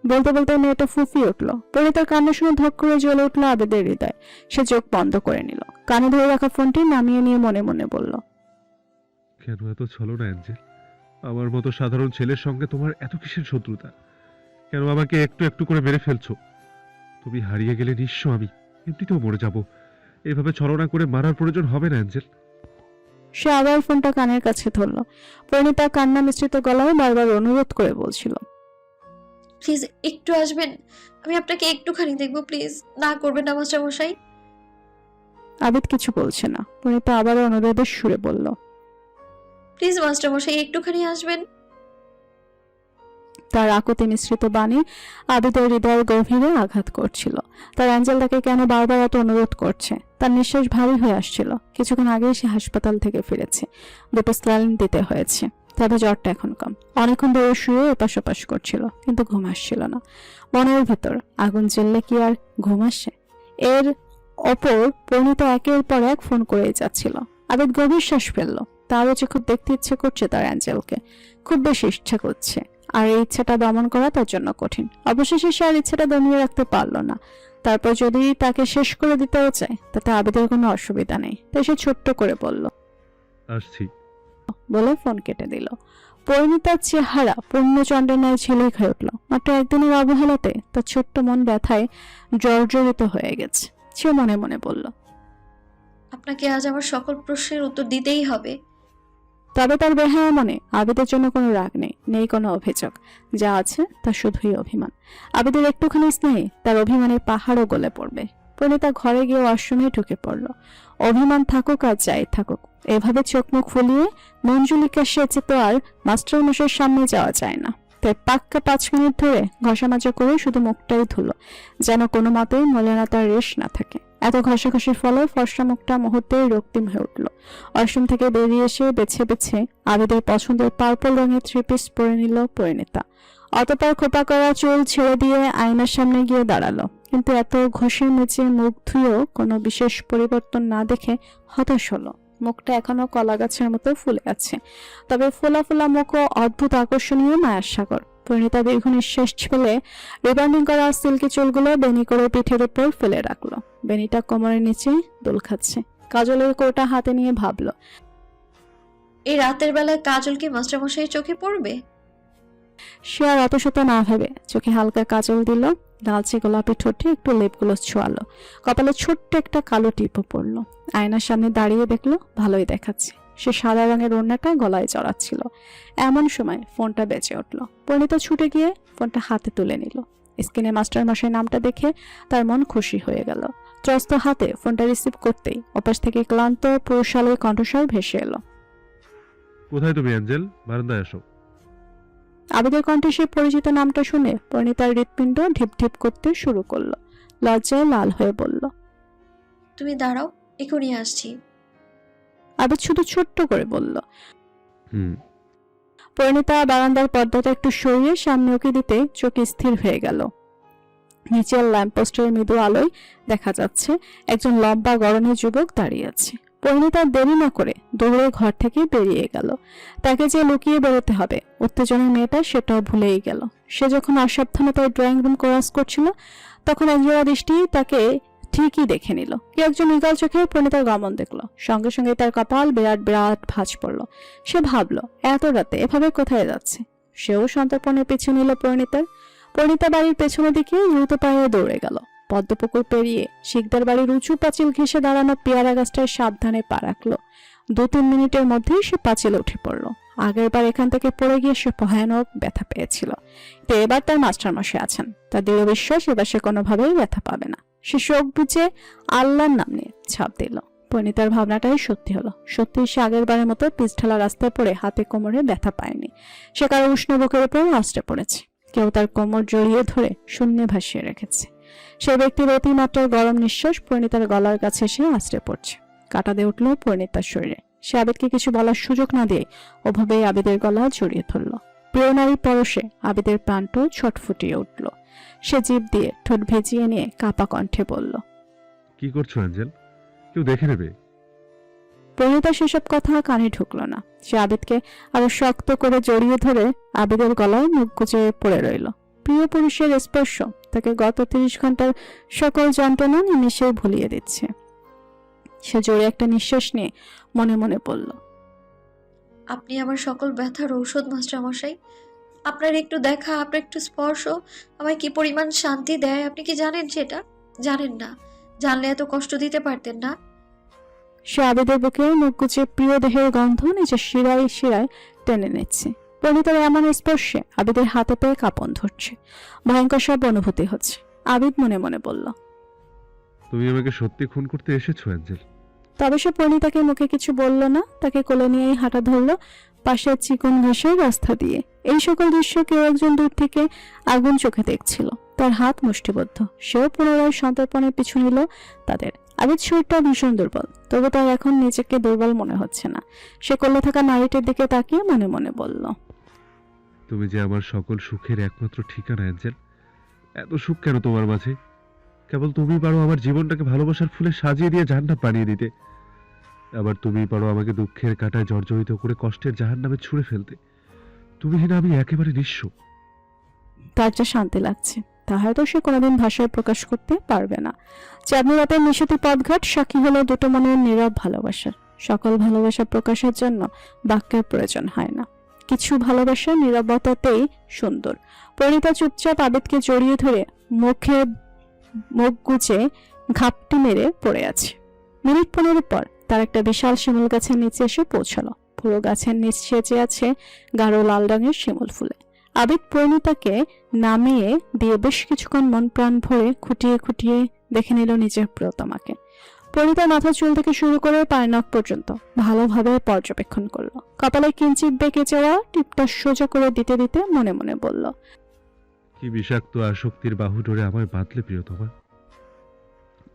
বলতে বলতে মেয়েটা ফুফিয়ে উঠল। পরিণীতার কান্না শুনে ধক করে জ্বলে উঠল আবিদের হৃদয়। সে চোখ বন্ধ করে নিল, কানে ধরে রাখা ফোনটি নামিয়ে নিয়ে মনে মনে বলল, কেন এত ছলনা অ্যাঞ্জেল? আমার মতো সাধারণ ছেলের সঙ্গে তোমার এত কিসের শত্রুতা? কেন আমাকে একটু একটু করে মেরে ফেলছো? তুমি হারিয়ে গেলে নিঃস্ব আমি এমনিতেও মরে যাব। এভাবে ছলনা করে মারার প্রয়োজন হবে না অ্যাঞ্জেল। সে আবার ফোনটা কানের কাছে ধরল। পরিণীতা কান্না মিশ্রিত গলায় বারবার অনুরোধ করে বলছিল, প্লিজ একটু আসবেন, আমি আপনাকে একটুখানি দেখবো, প্লিজ না করবেন না মাস্টার মশাই। আবিদ কিছু বলছে না। পরিণীতা আবার অনুরোধের সুরে বলল, প্লিজ মাস্টার মশাই একটুখানি আসবেন। তার আকুতি মিশ্রিত বাণী আবিদের হৃদয়ের গভীরে আঘাত করছিল। তার অ্যাঞ্জেল তাকে কেন বারবার এত অনুরোধ করছে। তার নিঃশ্বাস ভারী হয়ে আসছিল। কিছুক্ষণ আগেই সে হাসপাতাল থেকে ফিরেছে, 2টো স্যালাইন দিতে হয়েছে। তবে জ্বরটা এখন কম। অনেকক্ষণ ধরে শুয়ে এপাশ ওপাশ করছিল, কিন্তু ঘুম আসছিল না। মনের ভেতর আগুন জ্বললে কি আর ঘুম আসে? এর অপর পরিণীতা একের পর এক ফোন করেই যাচ্ছিল। আবিদ গভীর শ্বাস ফেললো। তারও যে খুব দেখতে ইচ্ছে করছে তার অ্যাঞ্জেলকে, খুব বেশি ইচ্ছা করছে। আর এই ইচ্ছাটা দমন করা তার জন্য কঠিন। অবশেষে সে আর ইচ্ছাটা দমিয়ে রাখতে পারলো না। তারপর যদি তাকে শেষ করে দিতেও চায় তাতে আবিদের কোনো অসুবিধা নেই। তাই সে ছোট্ট করে বলল, আসছি, বলে ফোন কেটে দিল। পরিণীতার চেহারা পূর্ণচন্দ্রের ন্যায় ঝিলিক হয়ে উঠল। মাত্র একদিনের অবহেলাতে তার ছোট্ট মন ব্যথায় জর্জরিত হয়ে গেছে। সে মনে মনে বলল, আপনাকে আজ আমার সকল প্রশ্নের উত্তর দিতেই হবে। তবে তার বেহায়া মনে আবিদের জন্য কোনো রাগ নেই, নেই কোনো অভিযোগ। যা আছে তা শুধুই অভিমান। আবিদের একটুখানি স্নেহে তার অভিমানের পাহাড়ও গলে পড়বে। পরিণীতা ঘরে গিয়ে ওয়াশরুমে ঢুকে পড়ল। অভিমান থাকুক আর যাই থাকুক, এভাবে চোখ মুখ ফুলিয়ে মঞ্জুলিকা সেচে তো আর মাস্টারমশাইয়ের সামনে যাওয়া যায় না। তাই পাক্কা 5 মিনিট ধরে ঘষামাজা করে শুধু মুখটাই ধুলো, যেন কোনো মতেই মলিনতার রেশ না থাকে। এত ঘষাঘষির ফলে ফর্সা মুখটা মুহূর্তেই রক্তিম হয়ে উঠল। ওয়াশরুম থেকে বেরিয়ে এসে বেছে বেছে আবিদের পছন্দের পার্পল রঙের 3 পিস পরে নিল পরিণীতা। অতঃপর খোপা করা চুল ছেড়ে দিয়ে আয়নার সামনে গিয়ে দাঁড়ালো। কিন্তু এত ঘষে মেচে মুখ ধুয়েও কোনো বিশেষ পরিবর্তন না দেখে হতাশ হলো। মুখটা এখনো কলা গাছের মতো ফুলে আছে, তবে ফোলা ফোলা মুখও অদ্ভুত আকর্ষণীয় মায়ার সাগর। পরিণীতা দীর্ঘ নিঃশ্বাস ফেলে রিবান্ডিং করা সিল্কি চুলগুলো বেনি করে পিঠের উপর ফেলে রাখলো। বেনিটা কোমরের নিচে দোল খাচ্ছে। কাজলের কোটা হাতে নিয়ে ভাবলো, এই রাতের বেলায় কাজল কি মাস্টার মশাইয়ের চোখে পড়বে? সে আর অত শত না ভেবে চোখে হালকা কাজল দিল, লালচে গোলাপি ঠোঁটে একটু লেপগুলো ছোঁয়ালো, কপালে ছোট্ট একটা কালো টিপও পড়লো। আয়নার সামনে দাঁড়িয়ে দেখলো ভালোই দেখাচ্ছে। সে সাদা রঙের ওড়নাটা গলায় জড়াচ্ছিল। এমন সময় ফোনটা বেজে উঠল। পরিণীতা ছুটে গিয়ে ফোনটা হাতে তুলে নিল। স্ক্রিনে মাস্টারমশাই নামটা দেখে তার মন খুশি হয়ে গেল। ত্রস্ত হাতে ফোনটা রিসিভ করতেই ওপাশ থেকে ক্লান্ত পুরুষালের কণ্ঠস্বর ভেসে এলো, কোথায় তুমি অ্যাঞ্জেল? বারান্দায় আসো। আবিদের কণ্ঠে সে পরিচিত নামটা শুনে পরিণীতার হৃৎপিণ্ড ঢিপ ঢিপ করতে শুরু করলো। লজ্জায় লাল হয়ে বলল, তুমি দাঁড়াও, এখনই আসছি। আবিদ শুধু ছোট্ট করে বলল। হুম। পরিণীতা বারান্দার পর্দাটা একটু সরিয়ে সামনে উকি দিতে চোখ স্থির হয়ে গেল। নিচের ল্যাম্পপোস্টের মৃদু আলোয় দেখা যাচ্ছে একজন লম্বা গড়নের যুবক দাঁড়িয়ে আছে। পরিণীতা দেরি না করে দৌড়ে ঘর থেকে বেরিয়ে গেল। তাকে যে লুকিয়ে বেরোতে হবে উত্তেজনের মেয়েটা সেটাও ভুলেই গেল। সে যখন অসাবধানতায় ড্রয়িং রুম ক্রস করছিল তখন একজোড়া দৃষ্টি তাকে ঠিকই দেখে নিল। কি একজন ইগল চোখে পরিণীতার গমন দেখলো, সঙ্গে সঙ্গে তার কপাল বিরাট বিরাট ভাঁজ পড়ল। সে ভাবলো এত রাতে এভাবে কোথায় যাচ্ছে। সেও সন্তর্পণে পিছু নিল পরিণীতার। পরিণীতা বাড়ির পেছনের দিকে দ্রুত পায়ে দৌড়ে গেল। পদ্মপুকুর পেরিয়ে শিকদার বাড়ির উঁচু পাঁচিল ঘেঁষে দাঁড়ানো পেয়ারা গাছটায় সাবধানে পা রাখলো। 2-3 মিনিটের মধ্যেই সে পাঁচিলে উঠে পড়লো। আগের বার এখান থেকে পড়ে গিয়ে সে ভয়ানক ব্যথা পেয়েছিল। তো এবার তার মাস্টারমশাই আছেন, তার দৃঢ় বিশ্বাস এবার সে কোনোভাবেই ব্যথা পাবে না। সে চোখ বুঝে আল্লাহর নাম নিয়ে ছাপ দিল। পরিণীতার ভাবনাটাই সত্যি হলো। সত্যি সে আগের বারের মতো পিছঢালা রাস্তায় পড়ে হাতে কোমরে ব্যথা পায়নি। সে কারো উষ্ণ বুকের উপর আশ্রে পড়েছে। কেউ তার কোমর জড়িয়ে ধরে শূন্যে ভাসিয়ে রেখেছে। সে ব্যক্তির অতিমাত্রার গরম নিঃশ্বাস পরিণীতার গলার কাছে এসে আশ্রে পড়ছে। কাটা দিয়ে উঠল পরিণীতার শরীরে। সে আবেদকে কিছু বলার সুযোগ না দিয়ে ওভাবেই আবেদের গলা জড়িয়ে ধরল। প্রিয় নারী পরশে আবেদের প্রাণটো ছটফুটিয়ে উঠল। সে জিভ দিয়ে ঠোঁট ভেজিয়ে নিয়ে কাপা কণ্ঠে বলল, কি করছো অ্যাঞ্জেল? কেউ দেখে নেবে। পরিণীতা সেসব কথা কানে ঢুকল না। সে আবেদকে আরো শক্ত করে জড়িয়ে ধরে আবেদের গলায় মুখ গুজে পড়ে রইল। প্রিয় পুরুষের স্পর্শ তাকে গত 30 ঘন্টার সকল যন্ত্রণা নিমেষেই ভুলিয়ে দিচ্ছে। সে জোরে একটা নিঃশ্বাস নিয়ে মনে মনে বলল, আপনি আমার সকল ব্যথার ঔষধ মাস্টারমশাই। আপনার একটু দেখা, আপনার একটু স্পর্শ আমায় কি পরিমাণ শান্তি দেয় আপনি কি জানেন? সেটা জানেন না। জানলে এত কষ্ট দিতে পারতেন না। সে আবেদের বুকে মুখ গুজে প্রিয় দেহের গন্ধ নিজের শিরায় শিরায় টেনে নিচ্ছে। পরিণীতার এমন স্পর্শে আবেদের হাতে পেয়ে কাঁপন ধরছে। ভয়ঙ্কর সব অনুভূতি হচ্ছে। আবেদ মনে মনে বলল, তুমি আমাকে সত্যি খুন করতে এসেছো অ্যাঞ্জেল? তবে সে পরিণীতাকে মুখে কিছু বলল না। তাকে কোলে নিয়েই হাঁটা ধরল পাশের চিকন ঘাসের রাস্তা দিয়ে। এই সকল দৃশ্য কেউ একজন দূর থেকে আগুন চোখে দেখছিল। তার হাত মুষ্টিবদ্ধ। সেও পুনরায় সন্তর্পণে পিছু নিল তাদের। আবেদ শরীরটা ভীষণ দুর্বল, তবু তার এখন নিজেকে দুর্বল মনে হচ্ছে না। সে কোলে থাকা নারীটির দিকে তাকিয়ে মনে মনে বলল, তুমি যে আমার সকল সুখের একমাত্র ঠিকানা অ্যাঞ্জেল। এত সুখ কেন তোমার মাঝে? কেবল তুমি পারো আমার জীবনটাকে ভালোবাসার ফুলে সাজিয়ে দিয়ে জাহান্নাম বানিয়ে দিতে। আবার তুমি পারো আমাকে দুঃখের কাঁটায় জর্জরিত করে কষ্টের জাহান্নামে ছুঁড়ে ফেলতে। তুমি না আমি একেবারে নিঃস্ব। তার যা শান্তি লাগছে তা হয়তো সে কোনোদিন ভাষায় প্রকাশ করতে পারবে না। চাঁদনি রাতের নিশতি পথঘাট সাক্ষী হলো দুটো মনের নীরব ভালোবাসার। সকল ভালোবাসা প্রকাশের জন্য বাক্যের প্রয়োজন হয় না। কিছু ভালোবাসা নীরবতাতেই সুন্দর। পরিণীতা চুপচাপ আবেদকে জড়িয়ে ধরে মুখ গুজে ঘাপটি মেরে পড়ে আছে। মিনিট 15 পর তার একটা বিশাল শিমুল গাছের নিচে এসে পৌঁছালো। পুরো গাছের নিচ সেজে আছে গাঢ় লাল রঙের শিমুল ফুলে। আবেদ পরিণীতাকে নামিয়ে দিয়ে বেশ কিছুক্ষণ মন প্রাণ ভরে খুঁটিয়ে খুঁটিয়ে দেখে নিল নিজের প্রিয়তমাকে। পরিণীতার মাথা চুল থেকে শুরু করে পায়ের নখ পর্যন্ত ভালোভাবে পর্যবেক্ষণ করলো। কপালে কিঞ্চিত বেঁকে যাওয়া টিপটা সোজা করে দিতে দিতে মনে মনে বলল, কি বিষাক্ত আসক্তির বাহু ধরে আমায় বাঁধলে প্রিয়তমা।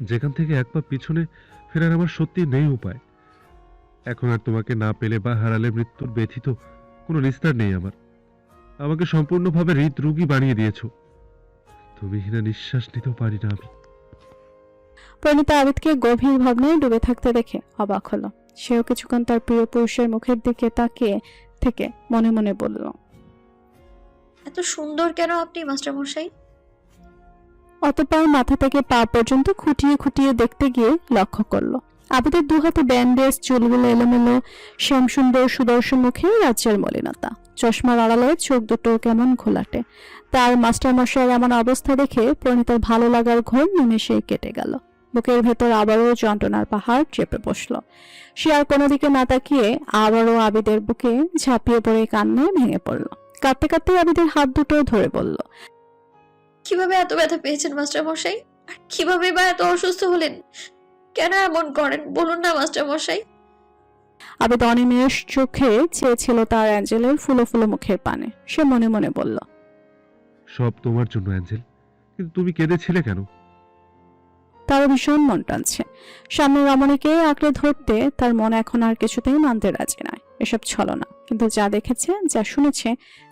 যেখান থেকে এক পা পিছনে ফেরার আমার সত্যি নেই উপায়। এখন আর তোমাকে না পেলে বা হারালে মৃত্যুর ব্যথিত কোনো নিস্তার নেই আমার। আমাকে সম্পূর্ণভাবে হৃদরোগী বানিয়ে দিয়েছো। তুমি হিনা নিঃশ্বাস নিতেও পারি না আমি। পরিণীতা আবেদকে গভীর ভাবনায় ডুবে থাকতে দেখে অবাক হলো। সেও কিছুক্ষণ তার প্রিয় পুরুষের মুখের দিকে তাকিয়ে থেকে মনে মনে বলল, এত সুন্দর কেন আপনি মাস্টারমশাই? অতঃপর মাথা থেকে পা পর্যন্ত খুঁটিয়ে খুঁটিয়ে দেখতে গিয়ে লক্ষ্য করলো আবেদের দু হাতে ব্যান্ডেজ, চুলগুলো এলোমেলো, শ্যামসুন্দর সুদর্শন মুখে রাজ্যের মলিনতা। চশমার আড়ালে চোখ দুটো কেমন ঘোলাটে। তার মাস্টারমশাইয়ের এমন অবস্থা দেখে পরিণীতার ভালো লাগার ঘোর নিমেষেই কেটে গেল। বুকের ভেতর আবারও যন্ত্রণার পাহাড় চেপে বসলো। সে আর কোনো দিকে না তাকিয়ে আবারও আবিদের বুকে ঝাঁপিয়ে পড়ে কান্নায় ভেঙে পড়ল। কাঁদতে কাঁদতে আবিদের হাত দুটো ধরে বলল, কিভাবে এত ব্যথা পেয়েছেন মাস্টারমশাই? আর কিভাবে বা এত অসুস্থ হলেন? কেন এমন করেন বলুন না মাস্টারমশাই। আবেদ অনিমেষ চোখে চেয়েছিল তার অ্যাঞ্জেলের ফুলো ফুলো মুখের পানে। সে মনে মনে বলল, সব তোমার জন্য অ্যাঞ্জেল, কিন্তু তুমি কেঁদেছিলে কেন? তার ভীষণ মন টানছে। সামনে রমণীকে আঁকড়ে ধরতে তার মন এখন আর কিছুতেই মানতে রাজি নয়। এসব ছলনা, কিন্তু যা দেখেছে যা শুনেছে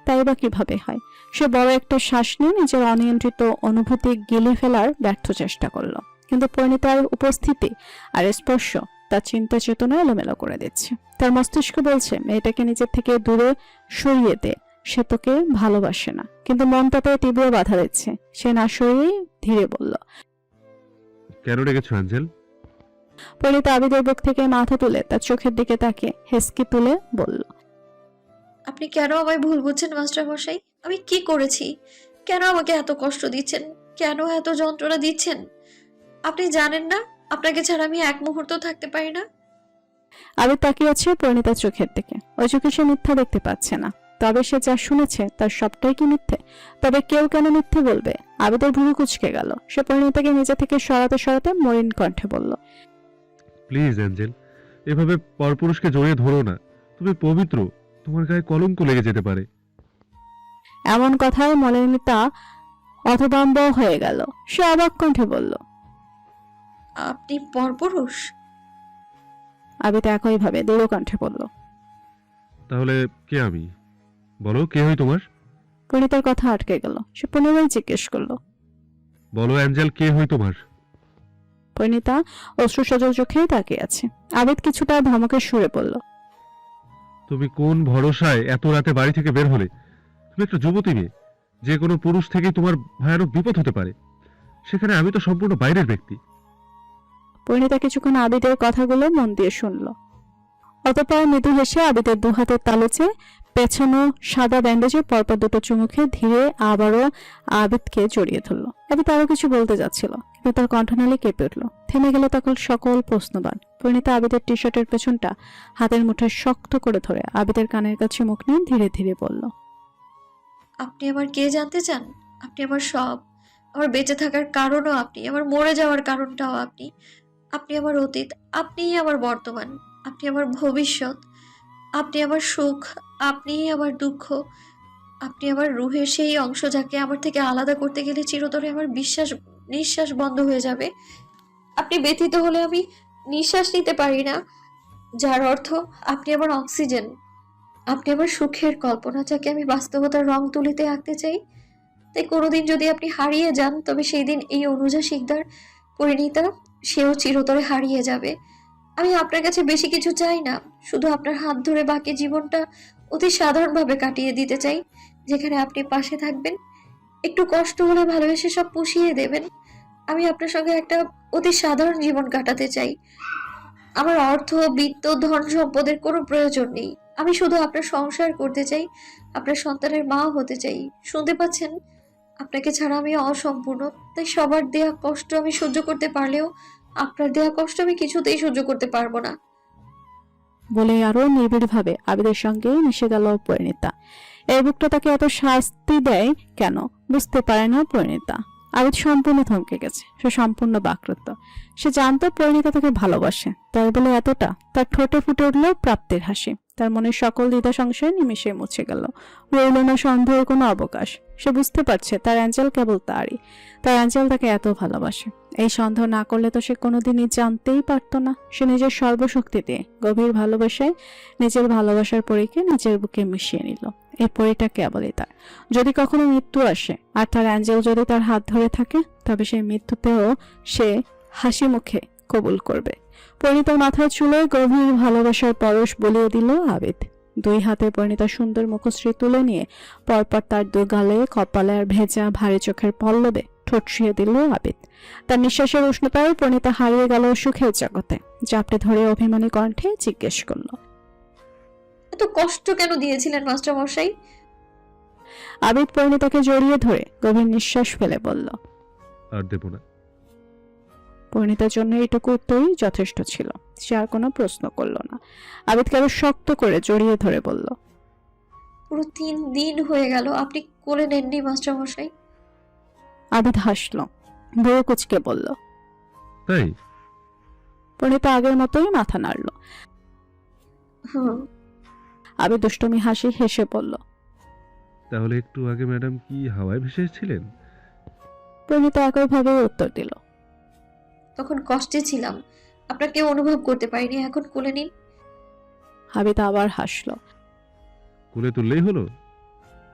তাই বা কিভাবে হয়। সে বড় একটা শ্বাস নিয়ে নিজের অনিয়ন্ত্রিত অনুভূতি গিলে ফেলার ব্যর্থ চেষ্টা করলো। কিন্তু পরিণীতার উপস্থিতি আর স্পর্শ তার চিন্তা চেতনা এলোমেলো করে দিচ্ছে। তার মস্তিষ্ক বলছে মেয়েটাকে নিজের থেকে দূরে সরিয়ে দে, সে তোকে ভালোবাসে না, কিন্তু মন তাতে তীব্র বাধা দিচ্ছে। সে না সরিয়েই ধীরে বলল। কেন রেখেছো অ্যাঞ্জেল? পরিণীতা আবিদের বুক থেকে মাথা তুলে তার চোখের দিকে তাকিয়ে হেসকি তুলে বলল, আপনি কেন আমায় ভুল বুঝছেন মাস্টার মশাই? আমি কি করেছি? কেন আমাকে এত কষ্ট দিচ্ছেন? কেন এত যন্ত্রণা দিচ্ছেন? আপনি জানেন না আপনাকে ছাড়া আমি এক মুহূর্ত থাকতে পারি না? আবিদ তাকিয়ে আছে পরিণীতার চোখের দিকে। ওই চোখে সে মিথ্যা দেখতে পাচ্ছে না, তবে সে যা শুনেছে তার সবটাই কি মিথ্যে? তবে কেউ কেন মিথ্যে বলবে? আবিদের ভুরু কুঁচকে গেল। সে পরিণীতাকে নিজে থেকে সরাতে সরাতে মলিন কণ্ঠে বলল, প্লিজ অ্যাঞ্জেল, এভাবে পরপুরুষকে জড়িয়ে ধরো না। তুমি পবিত্র, তোমার গায়ে কলঙ্ক লেগে যেতে পারে। এমন কথায় মলিনীতা অথদম্ব হয়ে গেল। সে অবাক কণ্ঠে বলল, আপনি পরপুরুষ? আবিদ একইভাবে দৃঢ় কণ্ঠে বলল। তাহলে কে আমি? বলো, কে হই তোমার? পরিণীতার কথা আটকে গেল। সে পুনরায় জিজ্ঞেস করলো, বলো অ্যাঞ্জেল, কে হই তোমার? পরিণীতা অশ্রুসজল চোখেই তাকিয়ে আছে। আবিদ কিছুটা ধমকের সুরে বলল, তুমি কোন ভরসায় এত রাতে বাড়ি থেকে বের হলে? তুমি একটা যুবতী মেয়ে, যে কোনো পুরুষ থেকেই তোমার ভয়ানক বিপদ হতে পারে। সেখানে আমি তো সম্পূর্ণ বাইরের ব্যক্তি। পরিণীতা কিছুক্ষণ আবিদের কথাগুলো মন দিয়ে শুনল। অতঃপর মৃদু হেসে আবিদের দুহাতের তালুচে পেছানো সাদা ব্যান্ডেজে পরপর দুটো চুমুকে ধীরে আবারও আবিদকে জড়িয়ে ধরল। আবিদ আরো কিছু বলতে যাচ্ছিল, কিন্তু তার কণ্ঠনালী কেঁপে উঠল। থেমে গেল তখন সকল প্রশ্নবান। পরিণীতা আবিদের টি শার্টের পেছনটা হাতের মুঠোয় শক্ত করে ধরে আবিদের কানের কাছে মুখ নিয়ে ধীরে ধীরে বলল, আপনি আমার কে জানতে চান? আপনি আমার সব। আমার বেঁচে থাকার কারণও আপনি, আমার মরে যাওয়ার কারণটাও আপনি। আপনি আমার অতীত, আপনিই আমার বর্তমান, আপনি আমার ভবিষ্যৎ, আপনি আমার সুখ, আপনিই আমার দুঃখ, আপনি আমার রুহের সেই অংশ যাকে আমার থেকে আলাদা করতে গেলে চিরতরে আমার নিঃশ্বাস বন্ধ হয়ে যাবে। আপনি ব্যথিত হলে আমি নিঃশ্বাস নিতে পারি না, যার অর্থ আপনি আমার অক্সিজেন। আপনি আমার সুখের কল্পনা, যাকে আমি বাস্তবতার রং তুলিতে আঁকতে চাই। তাই কোনোদিন যদি আপনি হারিয়ে যান, তবে সেই দিন এই অনুজা শিকদার পরিণীতা, সেও চিরতরে হারিয়ে যাবে। আমি আপনার কাছে বেশি কিছু চাই না, শুধু আপনার হাত ধরে বাকি জীবনটা অতি সাধারণভাবে কাটিয়ে দিতে চাই, যেখানে আপনি পাশে থাকবেন, একটু কষ্ট হলে ভালোবেসে সব পুষিয়ে দেবেন। আমি আপনার সঙ্গে একটা অতি সাধারণ জীবন কাটাতে চাই। আমার অর্থ, বিত্ত, ধন সম্পদের কোনো প্রয়োজন নেই। আমি শুধু আপনার সংসার করতে চাই, আপনার সন্তানের মা হতে চাই। শুনতে পাচ্ছেন? আপনাকে ছাড়া আমি অসম্পূর্ণ। তাই সবার দেয়া কষ্ট আমি সহ্য করতে পারলেও আপনার দেয়া কষ্ট আমি কিছুতেই সহ্য করতে পারবো না। বলে আরো নিবিড়ভাবে আবিদের সঙ্গে মিশে গেল পরিণীতা। এই বুকটা তাকে এত শাস্তি দেয় কেন বুঝতে পারে না পরিণীতা। আবিদ সম্পূর্ণ থমকে গেছে। সে সম্পূর্ণ বাকরুদ্ধ। সে জানতো পরিণীতা তাকে ভালোবাসে, তাই বলে এতটা? তার ঠোঁটে ফুটে উঠল প্রাপ্তির হাসি। তার মনের সকল দ্বিধা সংশয় নিমিষে মুছে গেল। রইল না সন্দেহের কোনো অবকাশ। সে বুঝতে পারছে তার অ্যাঞ্জেল কেবল তারই। তার অ্যাঞ্জেল তাকে এত ভালোবাসে। এই সন্দেহ না করলে তো সে কোনোদিনই জানতেই পারতো না। সে নিজের সর্বশক্তি দিয়ে গভীর ভালোবাসায় নিজের ভালোবাসার পরীকে নিজের বুকে মিশিয়ে নিল। এই পরীটা কেবলই তার। যদি কখনো মৃত্যু আসে আর তার অ্যাঞ্জেল যদি তার হাত ধরে থাকে, তবে সেই মৃত্যুতেও সে হাসি মুখে কবুল করবে। পরিণীতার মাথার চুলোয় গভীর ভালোবাসার পরশ বলিয়ে দিল আবিদ। দুই হাতে পরিণীতার সুন্দর মুখশ্রী তুলে নিয়ে পরপর তার দু গালে, কপালে আর ভেজা ভারী চোখের পল্লবে ঠোঁট ছুঁয়ে দিল আবিদ। তার নিঃশ্বাসের উষ্ণতায় পরিণীতা হারিয়ে গেল সুখের জগতে। জাপটে ধরে অভিমানী কণ্ঠে জিজ্ঞেস করল, এত কষ্ট কেন দিয়েছিলেন মাস্টার মশাই? আবিদ পরিণীতাকে জড়িয়ে ধরে গভীর নিঃশ্বাস ফেলে বলল, আর দেব না। পরিণীতার জন্য এইটুকু উত্তরই যথেষ্ট ছিল। সে আর কোনো প্রশ্ন করল না। আবিদকে আরো শক্ত করে জড়িয়ে ধরে বলল, পুরো 3 দিন হয়ে গেল আপনি কোলে নেননি মাস্টার মশাই। আবিদ হাসল, ভুরু কুঁচকে বলল, তাই? পরিণীতা আগের মতোই মাথা নাড়ল। আবিদ দুষ্টমি হাসি হেসে বলল, তাহলে একটু আগে ম্যাডাম কি হাওয়ায় ভেসে ছিলেন? পরিণীতা একইভাবে উত্তর দিল, তখন কষ্টে ছিলাম, আপনাকে অনুভব করতে পারিনি, এখন কোলে নিন। আবিদ আবার হাসল। কোলে তুললেই হলো?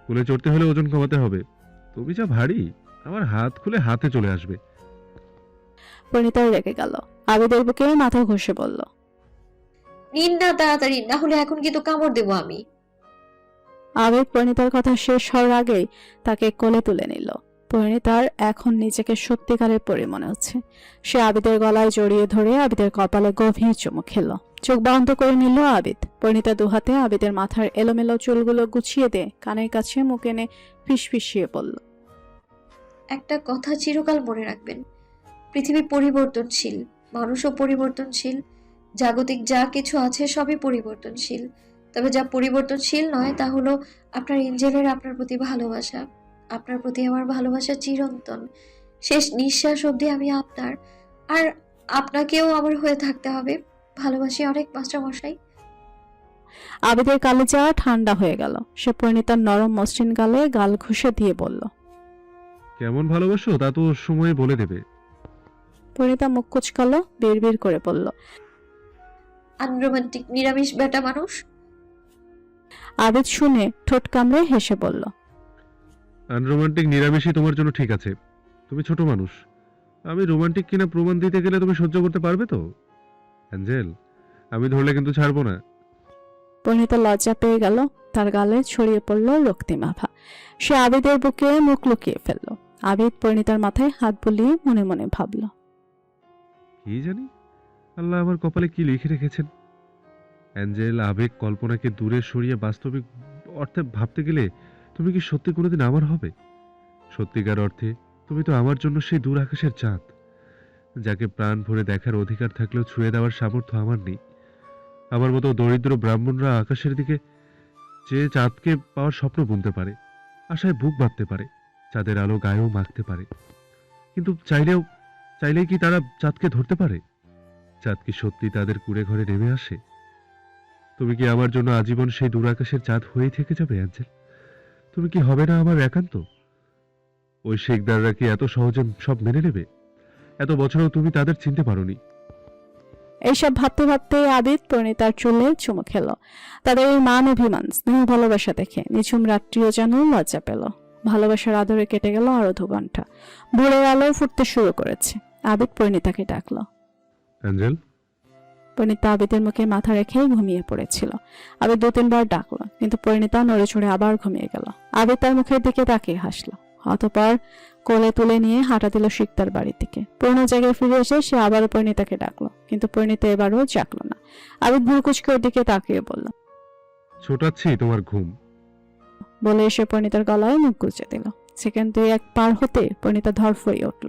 কোলে চড়তে হলে ওজন কমাতে হবে। তুমি যা ভারী, আমার হাত খুলে হাতে চলে আসবে। পরিণীতা রেগে গেল। আবিদের বুকে মাথা ঘষে বলল, নিন না তাড়াতাড়ি, না হলে এখন কিন্তু কামড় দেবো আমি। আবেদ পরিণীতার কথা শেষ হওয়ার আগেই তাকে কোলে তুলে নিল। পরিণীতার এখন নিজেকে সত্যিকারের পরি মনে হচ্ছে। সে আবিদের গলায় জড়িয়ে ধরে আবিদের কপালে গভীর চুমু খেল। চোখ বন্ধ করে নিল আবিদ। পরিণীতা দুহাতে আবিদের মাথার এলোমেলো চুলগুলো গুছিয়ে দিয়ে কানের কাছে মুখ এনে ফিসফিসিয়ে বলল, একটা কথা চিরকাল মনে রাখবেন, পৃথিবী পরিবর্তনশীল, মানুষও পরিবর্তনশীল, জাগতিক যা কিছু আছে সবই পরিবর্তনশীল। তবে যা পরিবর্তনশীল নয় তা হলো আপনার এঞ্জেলের আপনার প্রতি ভালোবাসা। আপনার প্রতি আমার ভালোবাসা চিরন্তন, শেষ নিঃশ্বাস অবধি আমি আপনার, আর আপনাকেও আমার হয়ে থাকতে হবে। ভালোবাসি অনেক মাস্টারমশাই। আবিদের কলিজা ঠান্ডা হয়ে গেল। সে পরিণীতার নরম মসৃণ গালে গাল ঘুষে দিয়ে বলল, কেমন ভালোবাসো তা তো সময় বলে দেবে। পরিণীতা মুখ কুচকালো, বিড়বিড় করে বলল, আনরোমান্টিক নিরামিষ বেটা মানুষ। আবিদ শুনে ঠোঁট কামড়ে হেসে বলল, আনরোমান্টিক নিরামিষই তোমার জন্য ঠিক আছে। তুমি ছোট মানুষ, আমি রোমান্টিক কিনা প্রমাণ দিতে গেলে তুমি সহ্য করতে পারবে তো? অ্যাঞ্জেল, আমি ধরলে কিন্তু ছাড়বো না। পরিণীতা লজ্জা পেয়ে গেল। তার গালে ছড়িয়ে পড়ল রক্তিমাভা। সে আবিদের বুকে মুখ লুকিয়ে ফেলল। আবিদ পরিণীতার মাথায় হাত বুলিয়ে মনে মনে ভাবল, কি জানি আল্লাহ আমার কপালে কি লিখে রেখেছেন। অ্যাঞ্জেল, আবেগ কল্পনাকে দূরে সরিয়ে বাস্তবিক অর্থে ভাবতে গেলে তুমি কি সত্যি কোনোদিন আমার হবে? সত্যিকার অর্থে তুমি তো আমার জন্য সেই দূর আকাশের চাঁদ, যাকে প্রাণ ভরে দেখার অধিকার থাকলেও ছুঁয়ে দেওয়ার সামর্থ্য আমার নেই। আমার মতো দরিদ্র ব্রাহ্মণরা আকাশের দিকে যে চাঁদকে পাওয়ার স্বপ্ন বুনতে পারে, আশায় বুক বাঁধতে পারে, চাঁদের আলো গায়েও মাখতে পারে, কিন্তু চাইলেই কি তারা চাঁদকে ধরতে পারে? চাঁদ কি সত্যি তাদের কুড়ে ঘরে নেমে আসে? তুমি কি আমার জন্য আজীবন সেই দূর আকাশের চাঁদ হয়েই থেকে যাবে অ্যাঞ্জেল? তুমি কি হবে না আমার একান্ত? ওই শেখদাররা কি এত সহজে সব মেনে নেবে? এত বছরেও তুমি তাদের চিনতে পারোনি। এইসব ভাবতে ভাবতে আবিদ পরিণীতার চুলে চুমু খেল। তাদের এই মান অভিমান, স্নেহ ভালোবাসা দেখে নিঝুম রাত্রিও যেন লজ্জা পেল। ভালোবাসার আদরে কেটে গেল আরো 2 ঘন্টা। ভোরের আলো ফুটতে শুরু করেছে। আবিদ পরিণীতাকে ডাকলো। অ্যাঞ্জেল। পরিণীতা আবিদের মুখে মাথা রেখে ঘুমিয়ে পড়েছিল। আবিদ 2-3 বার ডাকলো, কিন্তু পরিণীতা নড়ে চড়ে আবার ঘুমিয়ে গেল। আবিদ তার মুখের দিকে তাকিয়ে হাসলো। অতঃপর কোলে তুলে নিয়ে হাঁটা দিল শিকদার বাড়ির দিকে। পুরোনো জায়গায় ফিরে এসে সে আবারও পরিণীতাকে ডাকলো, কিন্তু পরিণীতা এবারও জাগলো না। আবিদ ভুরকুচকে ওর দিকে তাকিয়ে বলল, ছোটাচ্ছি তোমার ঘুম। বলে এসে পরিণীতার গলায় মুখ গুজে দিল। সেকেন্ড 2-1 পার হতে পরিণীতা ধরফরিয়ে উঠল।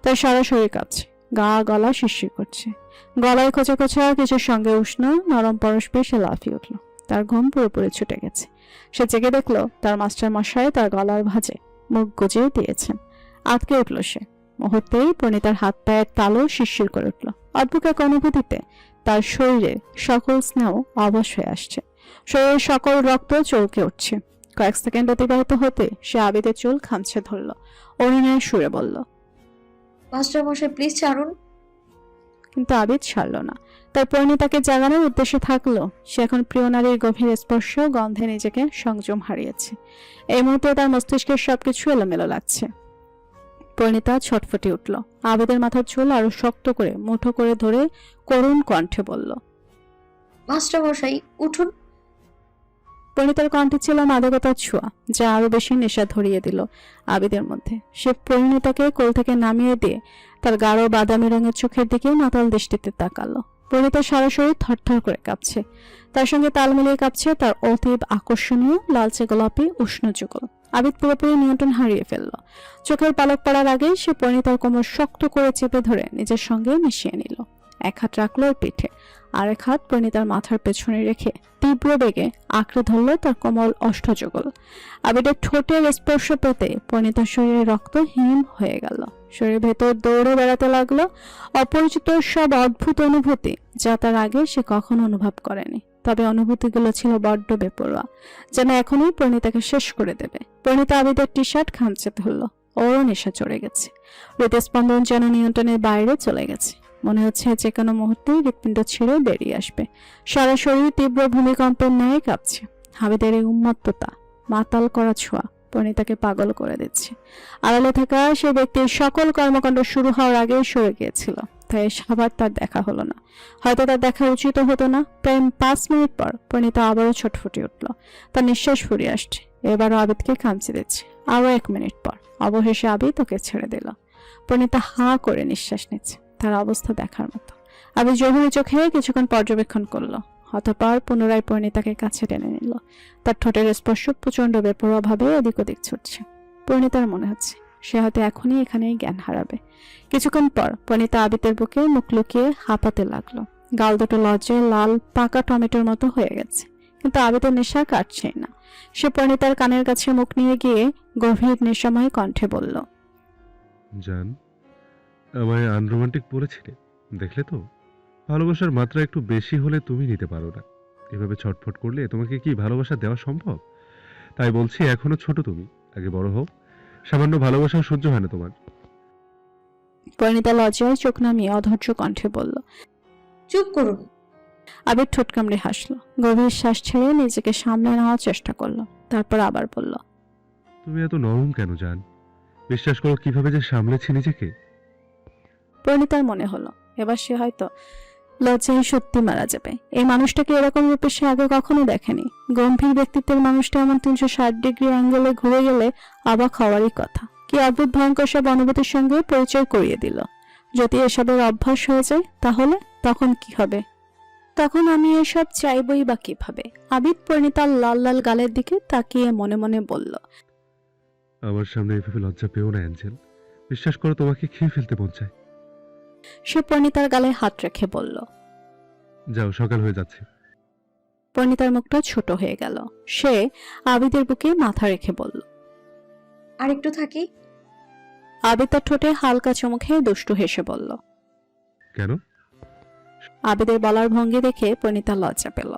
তার সারা শরীর কাঁপছে, গা গলা শিরশির করছে। গলায় খোঁচা খোঁচা কিছুর সঙ্গে উষ্ণ নরম পরশ পেয়ে সে লাফিয়ে উঠল। তার ঘুম পুরোপুরি ছুটে গেছে। সে জেগে দেখলো তার মাস্টার মশাই তার গলার ভাঁজে মুখ গুজিয়ে দিয়েছেন। আটকে উঠল সে। মুহূর্তেই পরিণীতার হাত পায়ের তালু শিরশির করে উঠল। অদ্ভুত এক অনুভূতিতে তার শরীরের সকল স্নেহ অবশ হয়ে আসছে। শরীরের সকল রক্ত চলকে উঠছে। কয়েক সেকেন্ড অতিবাহিত হতে সে আবিদের চুল খামছে ধরল। অরুণের সুরে বলল, মাস্টারমশাই প্লিজ ছাড়ুন। কিন্তু আবিদ ছাড়ল না। তার পরিণীতাকে জাগানোর উদ্দেশ্যে থাকলো। সে এখন প্রিয় নারীর গভীর স্পর্শ গন্ধে নিজেকে সংযম হারিয়েছে। এই মুহূর্তে তার মস্তিষ্কের সবকিছু এলোমেলো লাগছে। পরিণীতা ছটফটে উঠল। আবিদের মাথার চুল আরো শক্ত করে মুঠো করে ধরে করুণ কণ্ঠে বলল, মাস্টারমশাই উঠুন। পরিণীতার কণ্ঠে ছিল মাদকতার ছোঁয়া, যা আরো বেশি নেশা ধরিয়ে দিল আবিদের মধ্যে। সে পরিণীতাকে কোল থেকে নামিয়ে দিয়ে তার গাঢ় বাদামি রঙের চোখের দিকে মাতাল দৃষ্টিতে তাকালো। পরিণীতার সারা শরীর থরথর করে কাঁপছে। তার সঙ্গে তাল মিলিয়ে কাঁপছে তার অতীব আকর্ষণীয় লালচে গোলাপি উষ্ণ যুগল। আবিদ পুরোপুরি নিয়ন্ত্রণ হারিয়ে ফেলল। চোখের পালক পড়ার আগেই সে পরিণীতার কোমর শক্ত করে চেপে ধরে নিজের সঙ্গে মিশিয়ে নিল। এক হাত রাখলো ওর পিঠে, আর এক হাত পরিণীতার মাথার পেছনে রেখে তীব্র বেগে আঁকড়ে ধরল তার কোমল অষ্টযুগল। আবিদের ঠোঁটের স্পর্শ পেতে পরিণীতার শরীরে রক্ত হিম হয়ে গেল। শরীরের ভেতর দৌড়ে বেড়াতে লাগলো অপরিচিত সব অদ্ভুত অনুভূতি, যা তার আগে সে কখনো অনুভব করেনি। তবে অনুভূতিগুলো ছিল বড্ড বেপরোয়া, যেন এখনই পরিণীতাকে শেষ করে দেবে। পরিণীতা আবিদের টি শার্ট খামচে ধরল। ওরও নেশা চড়ে গেছে। হৃদস্পন্দন যেন নিয়ন্ত্রণের বাইরে চলে গেছে। মনে হচ্ছে যে কোনো মুহূর্তেই হৃৎপিণ্ড ছিঁড়ে বেরিয়ে আসবে। সারা শরীর তীব্র ভূমিকম্পের ন্যায় কাঁপছে। আবিদের এই উন্মত্ততা, মাতাল করা ছোঁয়া পরিণীতাকে পাগল করে দিচ্ছে। আড়ালে থাকা সে ব্যক্তির সকল কর্মকাণ্ড শুরু হওয়ার আগেই সরে গিয়েছিল। তাই আবার তার দেখা হলো না। হয়তো তার দেখা উচিত হতো না। প্রায় 5 মিনিট পর পরিণীতা আবারও ছটফটে উঠল। তার নিঃশ্বাস ফুরিয়ে আসছে। এবারও আবিদকে খামচে দিচ্ছে। আরও 1 মিনিট পর অবশেষে আবিদ ওকে ছেড়ে দিল। পরিণীতা হাঁ করে নিঃশ্বাস নিচ্ছে, তার অবস্থা দেখার মতো। আবিদ জহুরি চোখে কিছুক্ষণ পর্যবেক্ষণ করলো, অতঃপর পুনরায় পরিণীতাকে কাছে টেনে নিল। তার ঠোঁটের স্পর্শ প্রচন্ড বেপরোয়াভাবে এদিক ওদিক ছুটছে। পরিণীতার মনে হচ্ছে সে হয়তো এখনই এখানেই জ্ঞান হারাবে। কিছুক্ষণ পর পরিণীতা আবিদের বুকে মুখ লুকিয়ে হাঁপাতে লাগলো। গাল দুটো লজ্জায় লাল পাকা টমেটোর মতো হয়ে গেছে, কিন্তু আবিদের নেশা কাটছেই না। সে পরিণীতার কানের কাছে মুখ নিয়ে গিয়ে গভীর নেশাময় কণ্ঠে বলল, জান, আমায় আনরোমান্টিক বলেছিলে, দেখলে তো? ভালোবাসার মাত্রা একটু বেশি হলে তুমি নিতে পারো না। এভাবে ছটফট করলে তোমাকে কি ভালোবাসা দেওয়া সম্ভব? তাই বলছি, এখনো ছোট তুমি, আগে বড় হও। সামান্য ভালোবাসাও সহ্য হয় না তোমার। পরিণীতা লজ্জায় চোখ নামিয়ে অধৈর্য কণ্ঠে বলল, চুপ করুন। আবির ঠোঁট কামড়ে হাসলো, গভীর শ্বাস ছেড়ে নিজেকে সামলে নেওয়ার চেষ্টা করলো। তারপর আবার বলল, তুমি এত নরম কেন জান? বিশ্বাস করো কিভাবে যে সামলেছি নিজেকে। পরিণীতার মনে হলো এবার সে হয়তো লজ্জায় সত্যি মারা যাবে। এই মানুষটাকে এরকম রূপে সে আগে কখনো দেখেনি। গম্ভীর ব্যক্তিত্বের মানুষটা এমন 360 ডিগ্রি অ্যাঙ্গেলে ঘুরে গেলে অবাক হওয়ারই কথা। কি অদ্ভুত ভয়ঙ্কর সব অনুভূতির সঙ্গে পরিচয় করিয়ে দিল। যদি এসবের অভ্যাস হয়ে যায় তাহলে তখন কি হবে? তখন আমি এসব চাইবই বা কিভাবে? আবিদ পরিণীতার লাল লাল গালের দিকে তাকিয়ে মনে মনে বলল, আমার সামনে এভাবে লজ্জা পেও না অ্যাঞ্জেল। বিশ্বাস করো, তোমাকে খেয়ে ফেলতে মন চায়। সে পরিণীতার গালে হাত রেখে বলল, যাও, সকাল হয়ে যাচ্ছে। পরিণীতার মুখটা ছোট হয়ে গেল। সে আবিদের বুকে মাথা রেখে বলল, আর একটু থাকি। আবিদ তার ঠোঁটে হালকা চুমু খেয়ে দুষ্টু হেসে বলল, কেন? আবিদের বলার ভঙ্গি দেখে পরিণীতা লজ্জা পেল।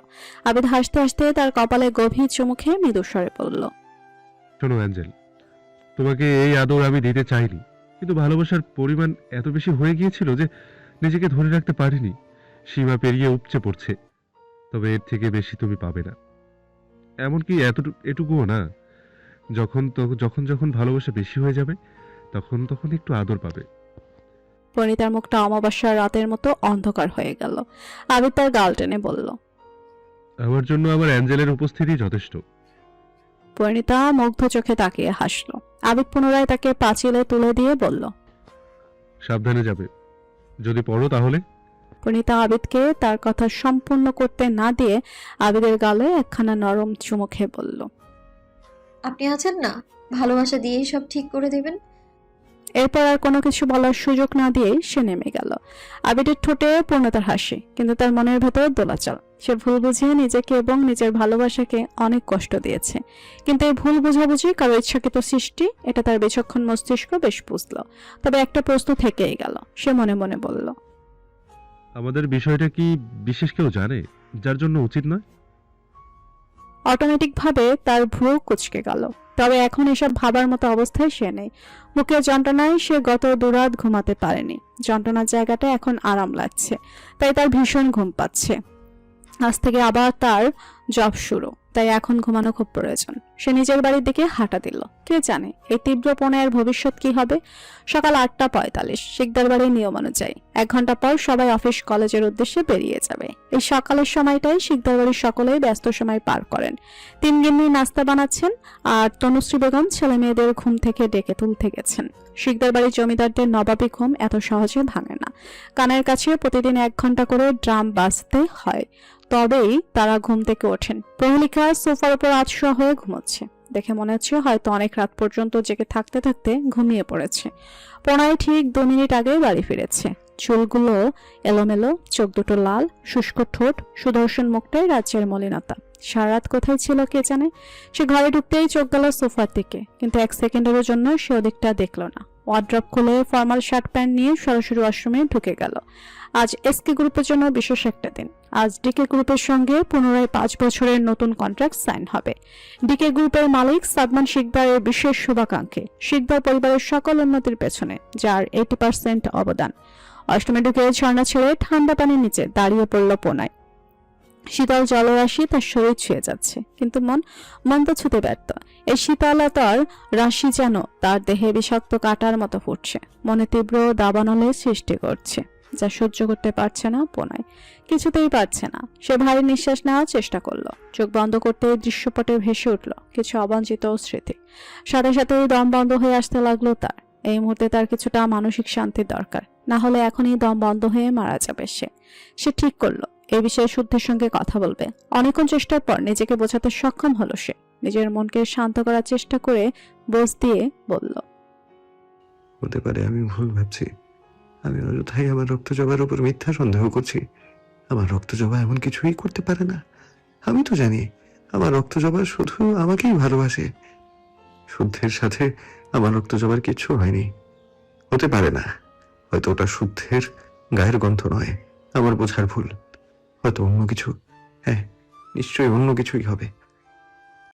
আবিদ হাসতে হাসতে তার কপালে গভীর চুমু খেয়ে মৃদু স্বরে বলল, শোনো অ্যাঞ্জেল, তোমাকে এই আদর আমি দিতে চাইনি, কিন্তু ভালোবাসার পরিমাণ এত বেশি হয়ে গিয়েছিল যে নিজেকে ধরে রাখতে পারিনি। সীমা পেরিয়ে উপচে পড়ছে। তবে এর থেকে বেশি তুমি পাবে না, এমনকি এটুকুও না। যখন যখন ভালোবাসা বেশি হয়ে যাবে তখন একটু আদর পাবে। পরিণীতার মুখটা অমাবস্যার রাতের মতো অন্ধকার হয়ে গেল। আবিদ তার গাল টেনে বলল, আমার জন্য আমার অ্যাঞ্জেলের উপস্থিতি যথেষ্ট। পরিণীতা মুগ্ধ চোখে তাকিয়ে হাসল। আবিদ পুনরায় তাকে পাঁচিলে তুলে দিয়ে বলল, সাবধানে যাবে, যদি পড়ো তাহলে। পরিণীতা আবিদকে তার কথা সম্পূর্ণ করতে না দিয়ে আবিদের গালে একখানা নরম চুমু খেয়ে বলল, আপনি আছেন না, ভালোবাসা দিয়েই সব ঠিক করে দেবেন। এরপর আর কোনো কিছু বলার সুযোগ না দিয়েই সে নেমে গেল। আবিদের ঠোঁটে পূর্ণতার হাসি, কিন্তু তার মনের ভেতর দোলাচল। সে ভুল বুঝিয়ে নিজেকে এবং নিজের ভালোবাসাকে অনেক কষ্ট দিয়েছে, কিন্তু এই ভুল বোঝাবুঝি কারো ইচ্ছাকৃত সৃষ্টি, এটা তার বিচক্ষণ মস্তিষ্ক বেশ বুঝল। তবে একটা প্রশ্ন থেকেই গেল। সে মনে মনে বলল, আমাদের বিষয়টা কি বিশেষ কেউ জানে যার জন্য উচিত নয়? অটোমেটিক ভাবে তার ভ্রু কুঁচকে গেল। তবে এখন এসব ভাবার মতো অবস্থায় সে নেই। মুখের যন্ত্রণায় সে গত দুরাত ঘুমাতে পারেনি। যন্ত্রণার জায়গাটা এখন আরাম লাগছে, তাই তার ভীষণ ঘুম পাচ্ছে। আজ থেকে আবার তার জব শুরু, তাই এখন ঘুমানো খুব প্রয়োজন। সে নিজের বাড়ির দিকে হাঁটা দিল। কে জানে এই তীব্র প্রণয়ের ভবিষ্যৎ কি হবে। সকাল 8:45 শিকদার বাড়ির নিয়ম অনুযায়ী 1 ঘন্টা পর সবাই অফিস কলেজের উদ্দেশ্যে বেরিয়ে যাবে। এই সকালের সময়টাই শিকদার বাড়ির সকলেই ব্যস্ত সময় পার করেন। 3 গিন্নি নাস্তা বানাচ্ছেন, আর তনুশ্রী বেগম ছেলে মেয়েদের ঘুম থেকে ডেকে তুলতে গেছেন। শিকদার বাড়ির জমিদারদের নবাবী ঘুম এত সহজে ভাঙে না। কানের কাছে প্রতিদিন 1 ঘন্টা করে ড্রাম বাজতে হয়, তবেই তারা ঘুম থেকে ওঠেন। প্রহেলিকা সোফার উপর আছড়া হয়ে ঘুমোচ্ছে। দেখে মনে হচ্ছে হয়তো অনেক রাত পর্যন্ত জেগে থাকতে থাকতে ঘুমিয়ে পড়েছে। প্রণয় ঠিক 2 মিনিট আগে বাড়ি ফিরেছে। চুলগুলো এলোমেলো, চোখ দুটো লাল, শুষ্ক ঠোঁট, সুদর্শন মুখটাই রাজ্যের মলিনতা। সারা রাত কোথায় ছিল কে জানে। সে ঘরে ঢুকতেই চোখ গেল সোফার দিকে, কিন্তু 1 সেকেন্ডের জন্য সে ওদিকটা দেখল না। ওয়ার্ড্রপ খুলে ফর্মাল শার্ট প্যান্ট নিয়ে সরাসরি ওয়াশরুমে ঢুকে গেল। আজ এসকে গ্রুপের জন্য বিশেষ একটা দিন। আজ ডিকে গ্রুপের সঙ্গে পুনরায় 5 বছরের নতুন কন্ট্রাক্ট সাইন হবে। ডিকে গ্রুপের মালিক সাদমান শিকদারের বিশেষ শুভাকাঙ্ক্ষী। শিকদার পরিবারের সকল উন্নতির পেছনে যার 80% অবদান। অষ্টমে ঢুকে ঝর্ণা ছেড়ে ঠান্ডা পানির নিচে দাঁড়িয়ে পড়ল পোনায়। শীতল জলরাশি তার শরীর ছুঁয়ে যাচ্ছে, কিন্তু মন তো ছুঁতে ব্যর্থ। এই শীতলতার রাশি যেন তার দেহে বিষাক্ত কাঁটার মতো ফুটছে, মনে তীব্র দাবানলের সৃষ্টি করছে। যা সহ্য করতে পারছে না প্রণয়, কিছুতেই পারছে না। সে ভারী নিঃশ্বাস নেওয়ার চেষ্টা করলো, চোখ বন্ধ করতে দৃশ্যপটে ভেসে উঠল কিছু অবাঞ্ছিত স্মৃতি। সাথে সাথেই দম বন্ধ হয়ে আসতে লাগলো তার। এই মুহূর্তে তার কিছুটা মানসিক শান্তির দরকার, না হলে এখনই দম বন্ধ হয়ে মারা যাবে সে ঠিক করলো এই বিষয়ে শুদ্ধের সঙ্গে কথা বলবে। অনেকক্ষণ চেষ্টার পর নিজেকে বোঝাতে সক্ষম হলো সে। নিজের মনকে শান্ত করার চেষ্টা করে বোঝ দিয়ে বলল, হতে পারে আমি ভুল ভাবছি। আমি অযথাই আমার রক্তজবার উপর মিথ্যা সন্দেহ করছি। আমার রক্তজবা এমন কিছুই করতে পারে না। আমি তো জানি আমার রক্তজবা শুধু আমাকেই ভালোবাসে। শুদ্ধের সাথে আমার রক্তজবার কিচ্ছু হয়নি। হতে পারে না। হয়তো ওটা শুদ্ধের গায়ের গন্ধ নয়, আমার বোঝার ভুল। হয়তো অন্য কিছু। হ্যাঁ, নিশ্চয়ই অন্য কিছুই হবে।